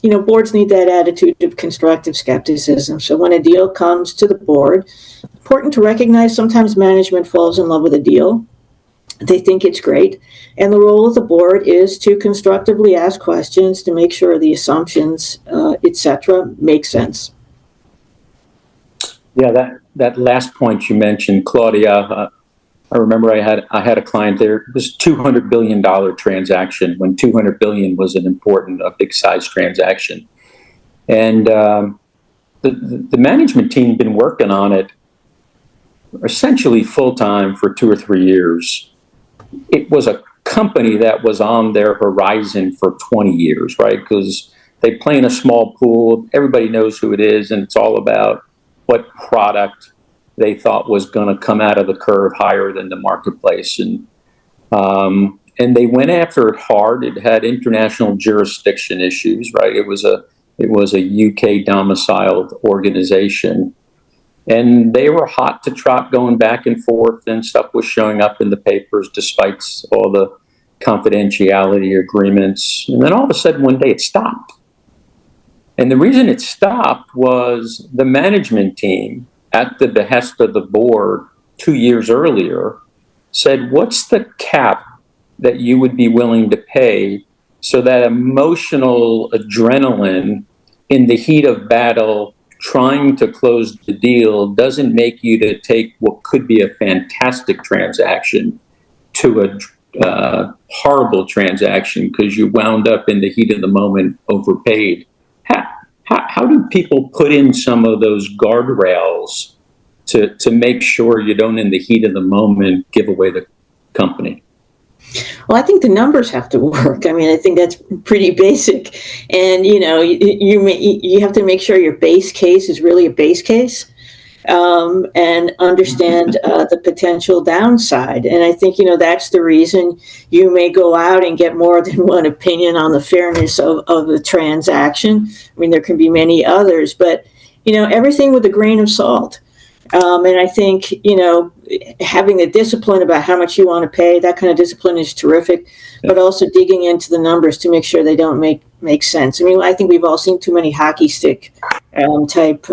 boards need that attitude of constructive skepticism. So when a deal comes to the board, important to recognize sometimes management falls in love with a deal. They think it's great. And the role of the board is to constructively ask questions to make sure the assumptions, et cetera, make sense. Yeah, that last point you mentioned, Claudia, I remember I had a client there. It was a $200 billion transaction when $200 billion was a big size transaction. And the management team had been working on it essentially full time for 2 or 3 years. It was a company that was on their horizon for 20 years, right? Because they play in a small pool. Everybody knows who it is, and it's all about what product they thought was going to come out of the curve higher than the marketplace. And they went after it hard. It had international jurisdiction issues, right? It was a UK domiciled organization. And they were hot to trot, going back and forth, and stuff was showing up in the papers despite all the confidentiality agreements. And then all of a sudden one day it stopped. And the reason it stopped was the management team, at the behest of the board 2 years earlier, said, what's the cap that you would be willing to pay so that emotional adrenaline in the heat of battle trying to close the deal doesn't make you to take what could be a fantastic transaction to a horrible transaction because you wound up in the heat of the moment overpaid? How do people put in some of those guardrails to make sure you don't, in the heat of the moment, give away the company? Well, I think the numbers have to work. I mean, I think that's pretty basic. And, you have to make sure your base case is really a base case, and understand the potential downside. And I think, that's the reason you may go out and get more than one opinion on the fairness of the transaction. I mean, there can be many others, but, everything with a grain of salt. And I think, having the discipline about how much you want to pay, that kind of discipline is terrific, but also digging into the numbers to make sure they don't make sense. I mean, I think we've all seen too many hockey stick type,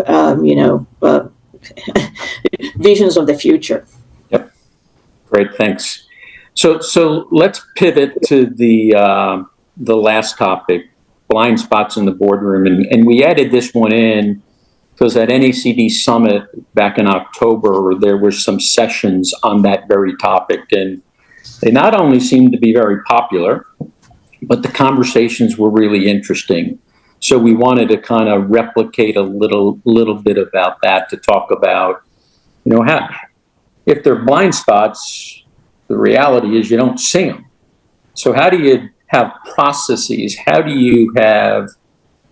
visions of the future. Yep. Great. Thanks. So let's pivot to the last topic, blind spots in the boardroom. And we added this one in because at NACD Summit back in October, there were some sessions on that very topic. And they not only seemed to be very popular, but the conversations were really interesting. So we wanted to kind of replicate a little bit about that, to talk about, how, if they're blind spots, the reality is you don't see them. So how do you have processes? How do you have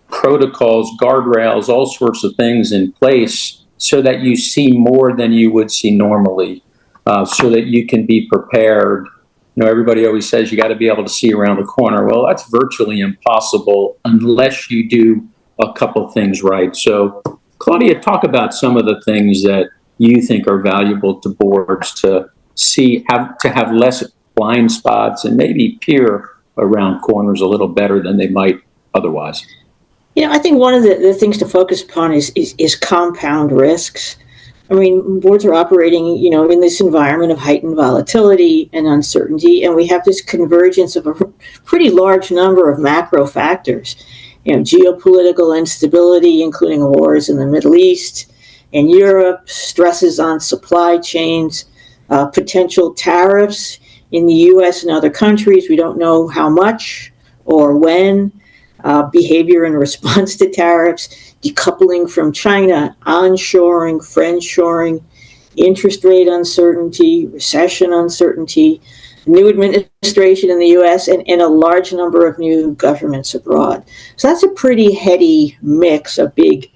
protocols, guardrails, all sorts of things in place so that you see more than you would see normally, so that you can be prepared? Everybody always says you got to be able to see around the corner. Well, that's virtually impossible unless you do a couple things right. So, Claudia, talk about some of the things that you think are valuable to boards to have less blind spots and maybe peer around corners a little better than they might otherwise. I think one of the things to focus upon is compound risks. I mean, boards are operating, in this environment of heightened volatility and uncertainty, and we have this convergence of a pretty large number of macro factors. Geopolitical instability, including wars in the Middle East and Europe, stresses on supply chains, potential tariffs in the U.S. and other countries. We don't know how much or when. Behavior in response to tariffs, decoupling from China, onshoring, friendshoring, interest rate uncertainty, recession uncertainty, new administration in the U.S., and a large number of new governments abroad. So that's a pretty heady mix of big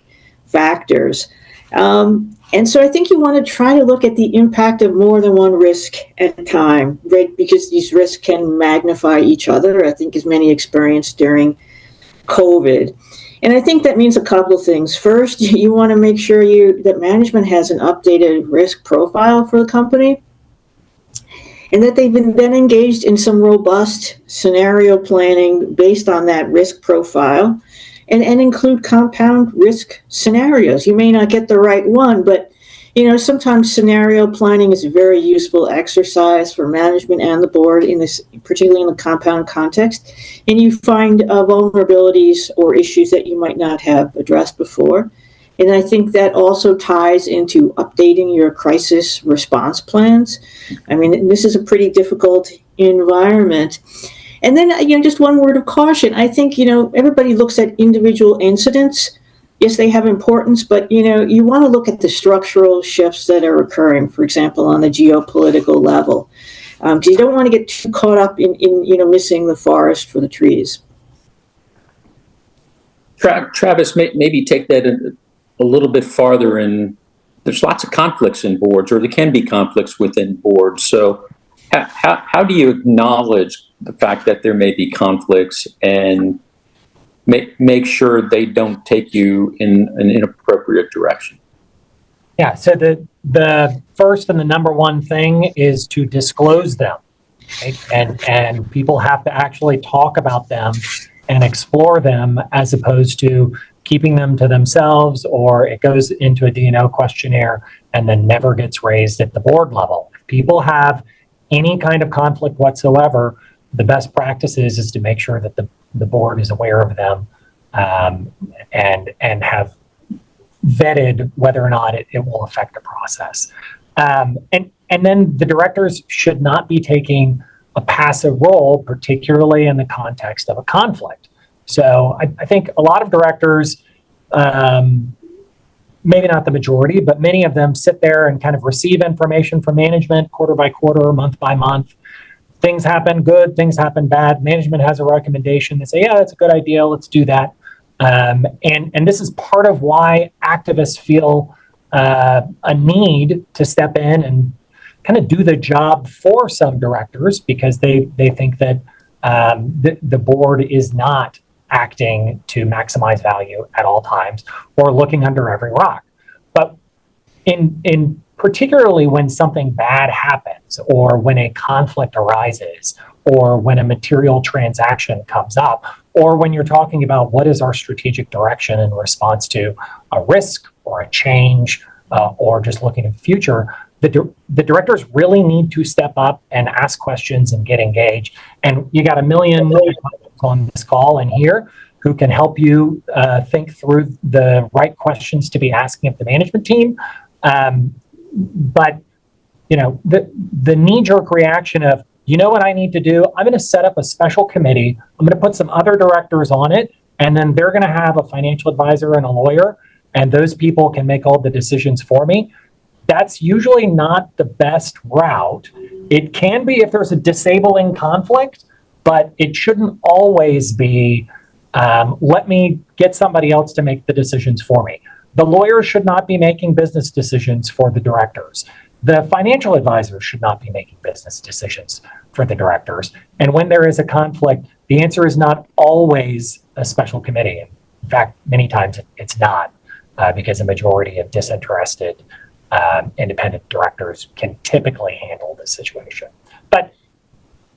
factors. And so I think you want to try to look at the impact of more than one risk at a time, right? Because these risks can magnify each other, I think, as many experienced during COVID. And I think that means a couple of things. First, you want to make sure that management has an updated risk profile for the company, and that they've been then engaged in some robust scenario planning based on that risk profile, and include compound risk scenarios. You may not get the right one, but sometimes scenario planning is a very useful exercise for management and the board particularly in the compound context. And you find vulnerabilities or issues that you might not have addressed before. And I think that also ties into updating your crisis response plans. I mean, this is a pretty difficult environment. And then, just one word of caution. I think, everybody looks at individual incidents. Yes, they have importance, but you want to look at the structural shifts that are occurring, for example, on the geopolitical level, because you don't want to get too caught up in missing the forest for the trees. Travis, maybe take that a little bit farther. And there's lots of conflicts in boards, or there can be conflicts within boards. So how do you acknowledge the fact that there may be conflicts and make sure they don't take you in an inappropriate direction? Yeah, so the first and the number one thing is to disclose them, right? And people have to actually talk about them and explore them, as opposed to keeping them to themselves, or it goes into a D&O questionnaire and then never gets raised at the board level. If people have any kind of conflict whatsoever, the best practice is to make sure that the board is aware of them, and have vetted whether or not it will affect the process. And then the directors should not be taking a passive role, particularly in the context of a conflict. So I think a lot of directors, maybe not the majority, but many of them sit there and kind of receive information from management quarter by quarter, month by month. Things happen good, things happen bad. Management has a recommendation. They say, yeah, that's a good idea. Let's do that. And this is part of why activists feel a need to step in and kind of do the job for some directors, because they think that the board is not acting to maximize value at all times, or looking under every rock. But in particularly when something bad happens, or when a conflict arises, or when a material transaction comes up, or when you're talking about what is our strategic direction in response to a risk or a change, or just looking at the future, the directors really need to step up and ask questions and get engaged. And you got a million on this call and here who can help you think through the right questions to be asking of the management team. But the knee-jerk reaction of, what I need to do? I'm going to set up a special committee. I'm going to put some other directors on it, and then they're going to have a financial advisor and a lawyer, and those people can make all the decisions for me. That's usually not the best route. It can be if there's a disabling conflict, but it shouldn't always be, let me get somebody else to make the decisions for me. The lawyers should not be making business decisions for the directors. The financial advisors should not be making business decisions for the directors. And when there is a conflict, the answer is not always a special committee. In fact, many times it's not, because a majority of disinterested independent directors can typically handle the situation. But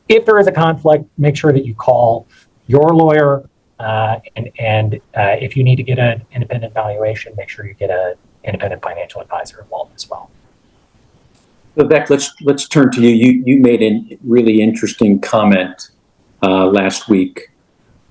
if there is a conflict, make sure that you call your lawyer, and if you need to get an independent valuation, make sure you get independent financial advisor involved as well. Vivek, let's turn to you. You made a really interesting comment last week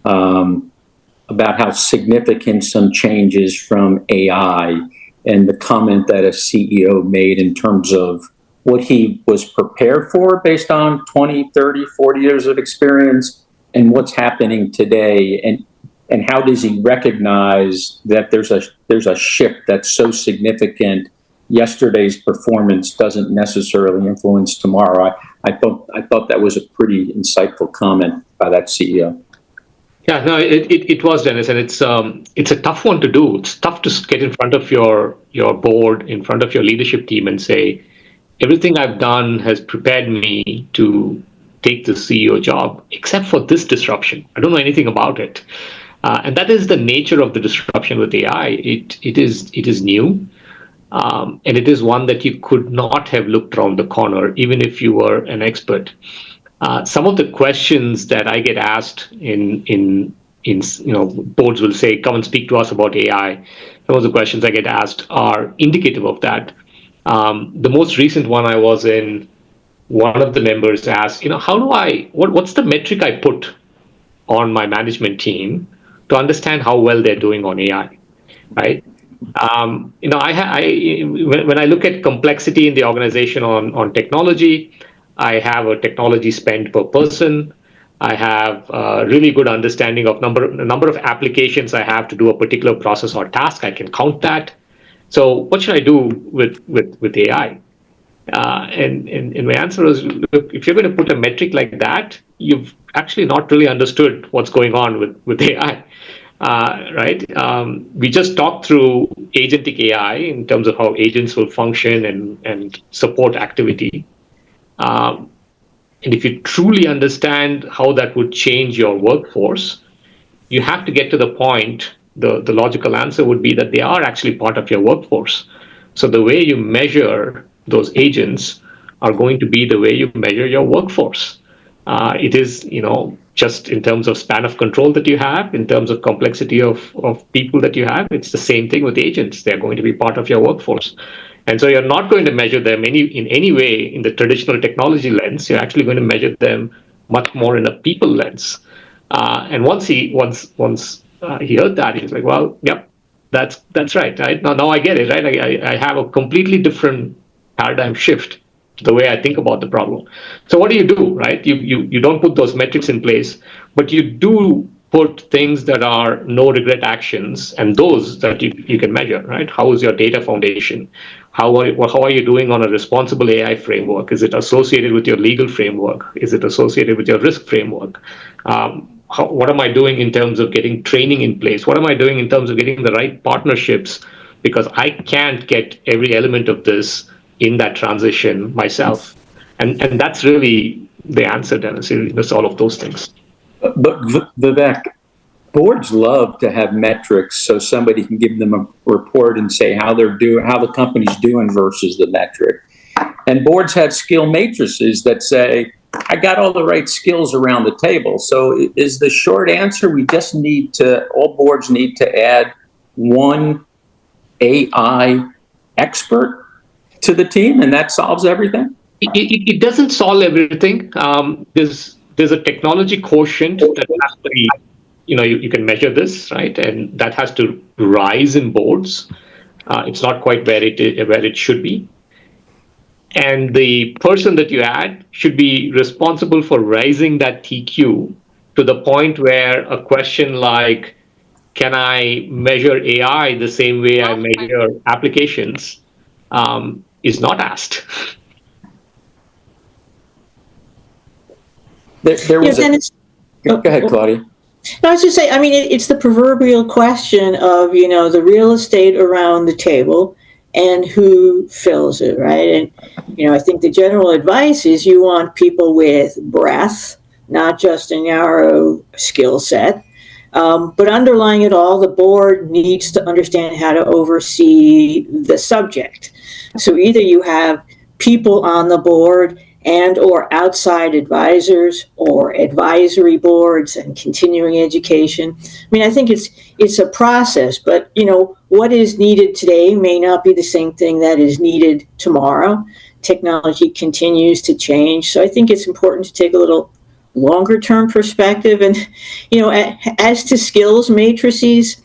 about how significant some changes from AI, and the comment that a CEO made in terms of what he was prepared for based on 20, 30, 40 years of experience and what's happening today, and how does he recognize that there's a shift that's so significant. Yesterday's performance doesn't necessarily influence tomorrow. I thought that was a pretty insightful comment by that CEO. Yeah, no, it was, Dennis, and it's a tough one to do. It's tough to get in front of your board, in front of your leadership team, and say, everything I've done has prepared me to take the CEO job, except for this disruption. I don't know anything about it, and that is the nature of the disruption with AI. It is new, and it is one that you could not have looked around the corner, even if you were an expert. Some of the questions that I get asked in boards will say, come and speak to us about AI. Some of the questions I get asked are indicative of that. The most recent one I was in, one of the members asked, what's the metric I put on my management team to understand how well they're doing on AI, right? When I look at complexity in the organization on technology, I have a technology spend per person. I have a really good understanding of number of applications I have to do a particular process or task. I can count that. So what should I do with AI? And my answer is, look, if you're going to put a metric like that, you've actually not really understood what's going on with AI. Right? We just talked through agentic AI in terms of how agents will function and support activity. And if you truly understand how that would change your workforce, you have to get to the point, the logical answer would be that they are actually part of your workforce. So the way you measure those agents are going to be the way you measure your workforce. It is, just in terms of span of control that you have, in terms of complexity of people that you have, it's the same thing with agents. They're going to be part of your workforce. And so you're not going to measure them in any way in the traditional technology lens. You're actually going to measure them much more in a people lens. And once he heard that, he was like, well, yep, that's right. Now I get it, right? I have a completely different paradigm shift to the way I think about the problem. So what do, right? You don't put those metrics in place, but you do put things that are no regret actions, and those that you can measure, right? How is your data foundation? How are you doing on a responsible AI framework? Is it associated with your legal framework? Is it associated with your risk framework? What am I doing in terms of getting training in place? What am I doing in terms of getting the right partnerships? Because I can't get every element of this in that transition myself. And that's really the answer, Dennis. It's all of those things. But Vivek, boards love to have metrics so somebody can give them a report and say how they're doing, how the company's doing versus the metric. And boards have skill matrices that say, I got all the right skills around the table. So is the short answer, all boards need to add one AI expert to the team, and that solves everything? It doesn't solve everything. There's a technology quotient that has to be, you can measure this, right? And that has to rise in boards. It's not quite where it should be. And the person that you add should be responsible for raising that TQ to the point where a question like, can I measure AI the same way I measure applications, is not asked. There was Go ahead, Claudia. No, I was just saying, it's the proverbial question of, the real estate around the table and who fills it, right? And, I think the general advice is you want people with breadth, not just a narrow skill set. But underlying it all, the board needs to understand how to oversee the subject. So either you have people on the board and or outside advisors or advisory boards and continuing education. I mean, I think it's a process, but what is needed today may not be the same thing that is needed tomorrow. Technology continues to change, so I think it's important to take a little longer term perspective. And as to skills matrices,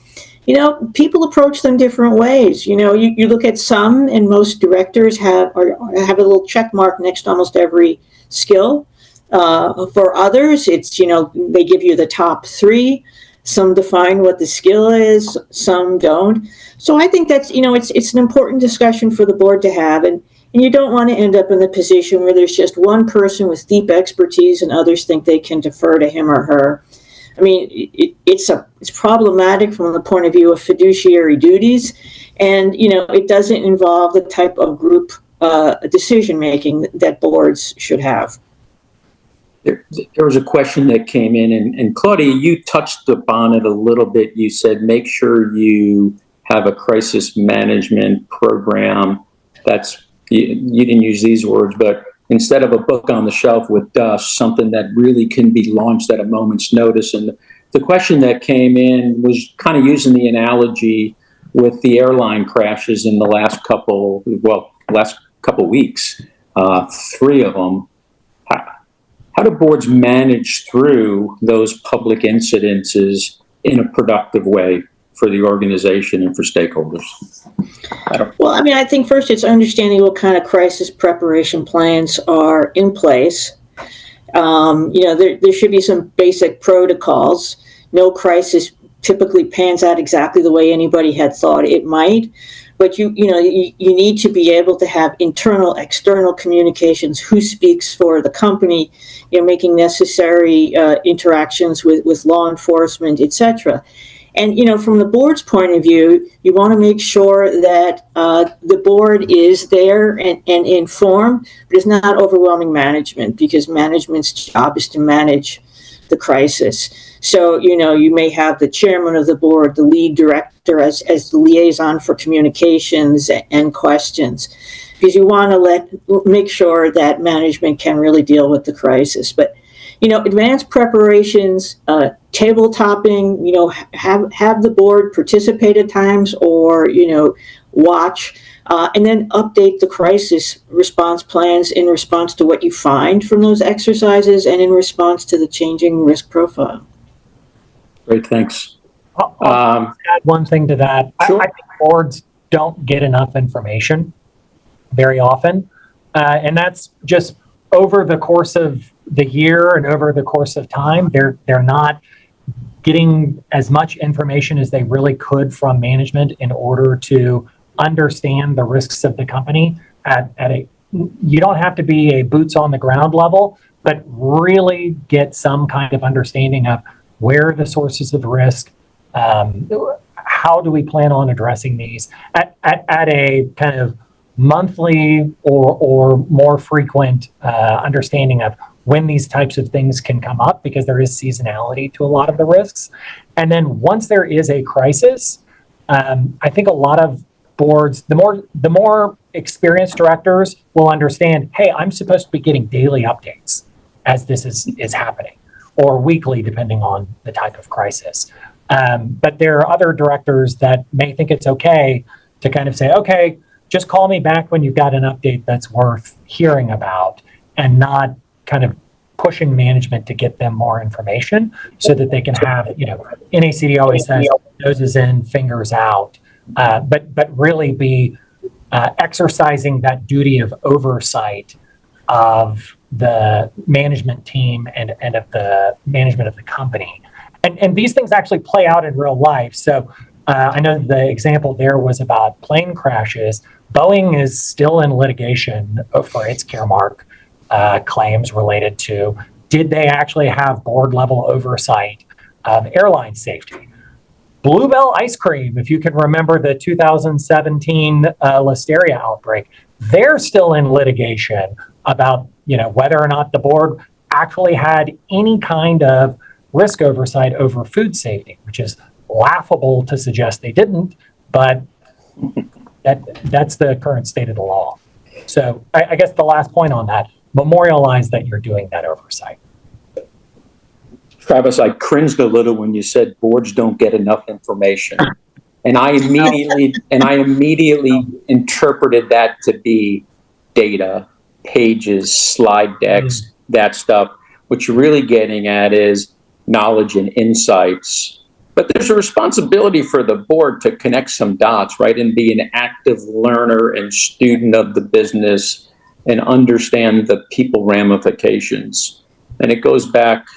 people approach them different ways. You look at some, and most directors have a little check mark next to almost every skill. For others, it's, they give you the top 3. Some define what the skill is, some don't. So I think that's, it's an important discussion for the board to have. And you don't want to end up in the position where there's just one person with deep expertise and others think they can defer to him or her. I mean, it's problematic from the point of view of fiduciary duties, and it doesn't involve the type of group decision making that boards should have. There was a question that came in, and Claudia, you touched upon it a little bit. You said make sure you have a crisis management program. You didn't use these words, but instead of a book on the shelf with dust, something that really can be launched at a moment's notice. And the question that came in was kind of using the analogy with the airline crashes in the last couple weeks, 3 of them. How do boards manage through those public incidences in a productive way for the organization and for stakeholders? Well, I mean, I think first it's understanding what kind of crisis preparation plans are in place. There should be some basic protocols. No crisis typically pans out exactly the way anybody had thought it might, but you need to be able to have internal, external communications. Who speaks for the company? Making necessary interactions with law enforcement, etc. And, from the board's point of view, you want to make sure that the board is there and informed, but it's not overwhelming management, because management's job is to manage the crisis. So, you may have the chairman of the board, the lead director as the liaison for communications and questions, because you want to make sure that management can really deal with the crisis. But advanced preparations, table topping, have the board participate at times, or, watch, and then update the crisis response plans in response to what you find from those exercises and in response to the changing risk profile. Great, thanks. I'll add one thing to that. Sure. I think boards don't get enough information very often, and that's just over the course of the year and over the course of time. They're not getting as much information as they really could from management in order to understand the risks of the company you don't have to be a boots on the ground level, but really get some kind of understanding of where are the sources of risk, how do we plan on addressing these at a kind of monthly or more frequent understanding of when these types of things can come up, because there is seasonality to a lot of the risks. And then once there is a crisis, I think a lot of boards, the more experienced directors will understand, hey, I'm supposed to be getting daily updates as this is happening, or weekly, depending on the type of crisis. But there are other directors that may think it's okay to kind of say, okay, just call me back when you've got an update that's worth hearing about, and not kind of pushing management to get them more information so that they can have, NACD always says noses in, fingers out, but really be exercising that duty of oversight of the management team and of the management of the company. And these things actually play out in real life. So I know the example there was about plane crashes. Boeing is still in litigation for its Caremark claims related to, did they actually have board level oversight of airline safety? Bluebell ice cream, if you can remember the 2017 Listeria outbreak, they're still in litigation about whether or not the board actually had any kind of risk oversight over food safety, which is laughable to suggest they didn't, but that's the current state of the law. So I guess the last point on that, memorialize that you're doing that oversight. Travis, I cringed a little when you said boards don't get enough information. And I immediately interpreted that to be data, pages, slide decks, that stuff. What you're really getting at is knowledge and insights. But there's a responsibility for the board to connect some dots, right? And be an active learner and student of the business and understand the people ramifications. And it goes back,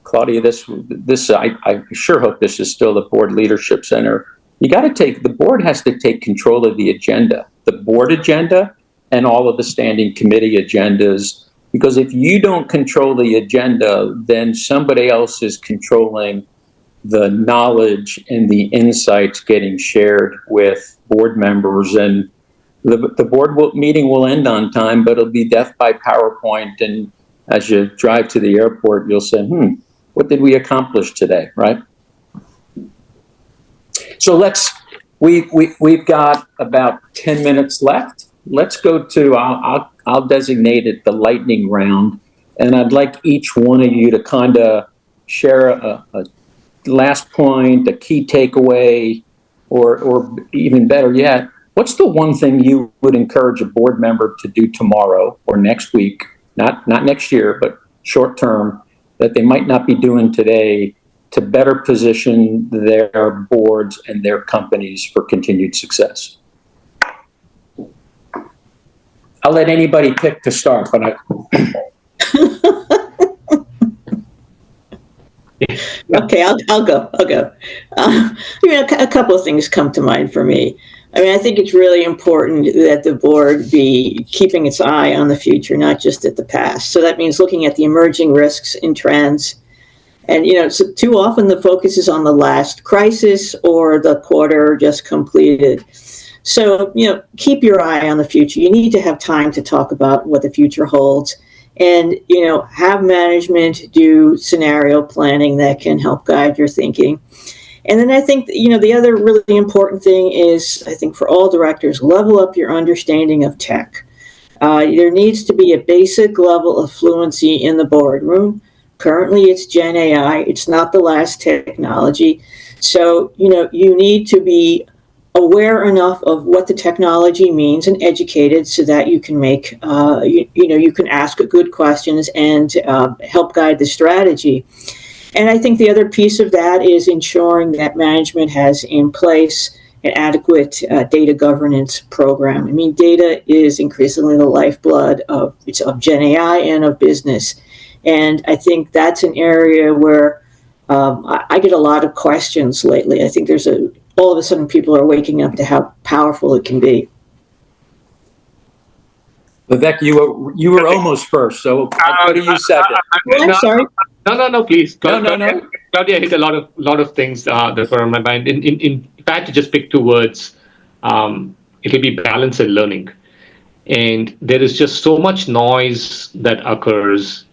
Claudia, I sure hope this is still the board leadership center. The board has to take control of the agenda, the board agenda and all of the standing committee agendas. Because if you don't control the agenda, then somebody else is controlling the knowledge and the insights getting shared with board members. And the board meeting will end on time, but it'll be death by PowerPoint. And as you drive to the airport, you'll say, what did we accomplish today, right? So we've got about 10 minutes left. Let's go to, I'll designate it the lightning round. And I'd like each one of you to kind of share a last point, a key takeaway, or even better yet, what's the one thing you would encourage a board member to do tomorrow or next week, not next year, but short term, that they might not be doing today to better position their boards and their companies for continued success? I'll let anybody pick to start, but Okay, I'll go. A couple of things come to mind for me. I think it's really important that the board be keeping its eye on the future, not just at the past. So that means looking at the emerging risks and trends. And, so too often the focus is on the last crisis or the quarter just completed. So, keep your eye on the future. You need to have time to talk about what the future holds. And, have management do scenario planning that can help guide your thinking. And then I think, the other really important thing is, I think for all directors, level up your understanding of tech. There needs to be a basic level of fluency in the boardroom. Currently, it's Gen AI. It's not the last technology. So, you need to be aware enough of what the technology means and educated so that you can make, you can ask good questions and help guide the strategy. And I think the other piece of that is ensuring that management has in place an adequate data governance program. Data is increasingly the lifeblood of Gen AI and of business. And I think that's an area where I get a lot of questions lately. I think all of a sudden people are waking up to how powerful it can be. Vivek, you were almost first, so what do you second? I'm sorry. No, please. No. Claudia hit a lot of things that were on my mind. If I had to just pick two words, it'll be balance and learning. And there is just so much noise that occurs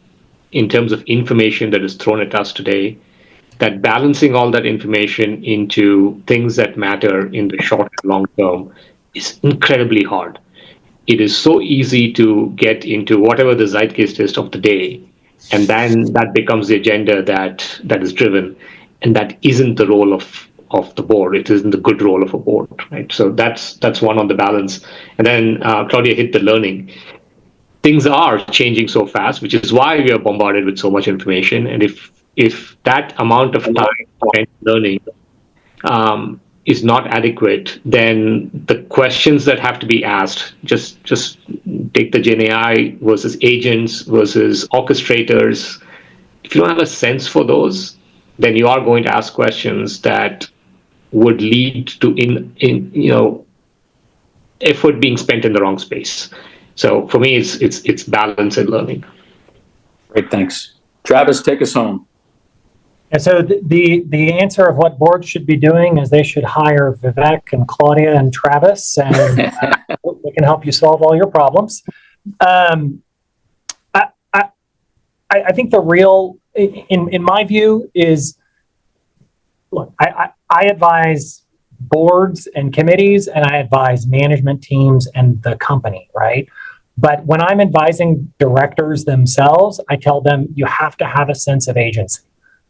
in terms of information that is thrown at us today, that balancing all that information into things that matter in the short and long term is incredibly hard. It is so easy to get into whatever the zeitgeist is of the day, and then that becomes the agenda that is driven, and that isn't the role of the board. It isn't the good role of a board, right? So that's one on the balance. And then Claudia hit the learning. Things are changing so fast, which is why we are bombarded with so much information. And if that amount of time spent learning is not adequate, then the questions that have to be asked, just take the Gen AI versus agents versus orchestrators. If you don't have a sense for those, then you are going to ask questions that would lead to effort being spent in the wrong space. So for me, it's balance and learning. Great, thanks. Travis, take us home. And so the answer of what boards should be doing is they should hire Vivek and Claudia and Travis, and they can help you solve all your problems. I think the real, in my view, is, look, I advise boards and committees, and I advise management teams and the company, right? But when I'm advising directors themselves, I tell them you have to have a sense of agency.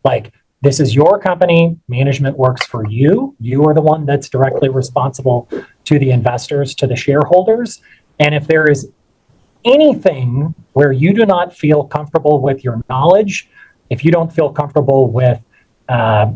Like, this is your company, management works for you. You are the one that's directly responsible to the investors, to the shareholders. And if there is anything where you do not feel comfortable with your knowledge, if you don't feel comfortable with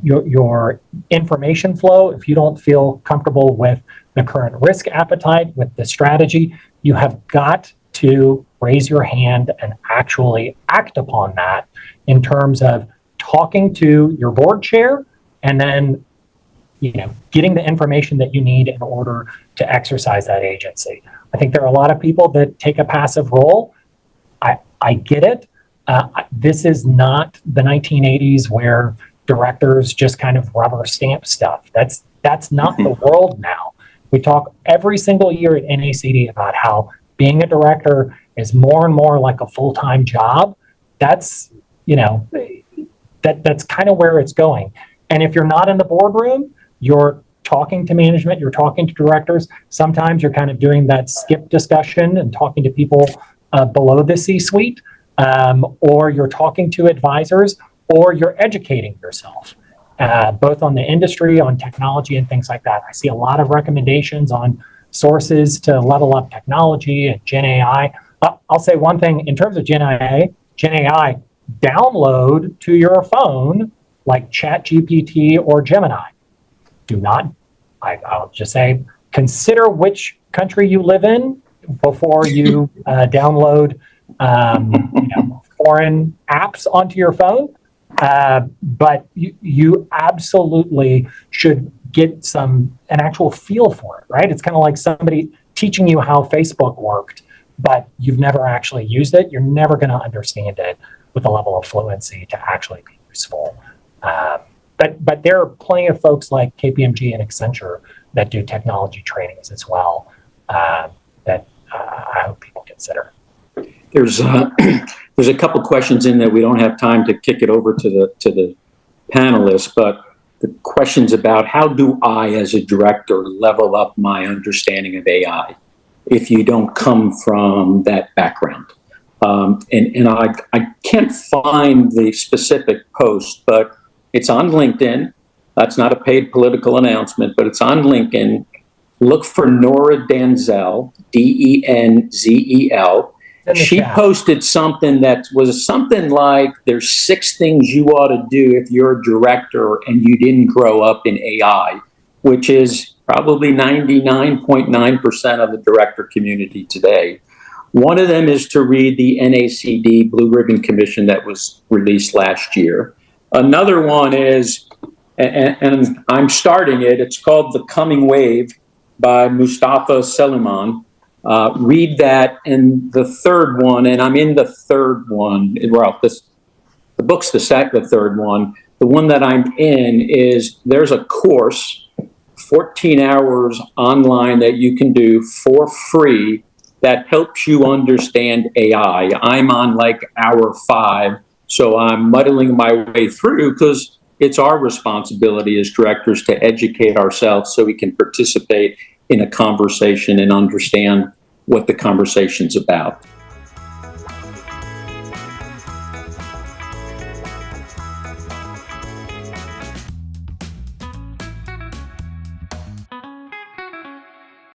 your information flow, if you don't feel comfortable with the current risk appetite, with the strategy, you have got to raise your hand and actually act upon that in terms of talking to your board chair and then getting the information that you need in order to exercise that agency. I think there are a lot of people that take a passive role. I get it. This is not the 1980s where directors just kind of rubber stamp stuff. That's not the world now. We talk every single year at NACD about how being a director is more and more like a full-time job. That's that's kind of where it's going. And if you're not in the boardroom, you're talking to management, you're talking to directors. Sometimes you're kind of doing that skip discussion and talking to people below the C-suite, or you're talking to advisors, or you're educating yourself, both on the industry, on technology, and things like that. I see a lot of recommendations on sources to level up technology and Gen AI. I'll say one thing in terms of Gen AI, download to your phone like ChatGPT or Gemini. I'll just say, consider which country you live in before you download foreign apps onto your phone. But you absolutely should get an actual feel for it, right? It's kind of like somebody teaching you how Facebook worked, but you've never actually used it. You're never going to understand it with a level of fluency to actually be useful. But there are plenty of folks like KPMG and Accenture that do technology trainings as well that I hope people consider. There's a couple questions in there. We don't have time to kick it over to the panelists, but the questions about how do I, as a director, level up my understanding of AI if you don't come from that background. And I can't find the specific post, but it's on LinkedIn. That's not a paid political announcement, but it's on LinkedIn. Look for Nora Denzel, Denzel. She posted something that was something like, there's 6 things you ought to do if you're a director and you didn't grow up in AI, which is probably 99.9% of the director community today. One of them is to read the NACD Blue Ribbon Commission that was released last year. Another one is, and I'm starting it, it's called The Coming Wave by Mustafa Seliman. Read that. And the third one, and I'm in the third one, well, the book's the third one. The one that I'm in is, there's a course, 14 hours online that you can do for free that helps you understand AI. I'm on like hour 5, so I'm muddling my way through because it's our responsibility as directors to educate ourselves so we can participate in a conversation and understand what the conversation's about.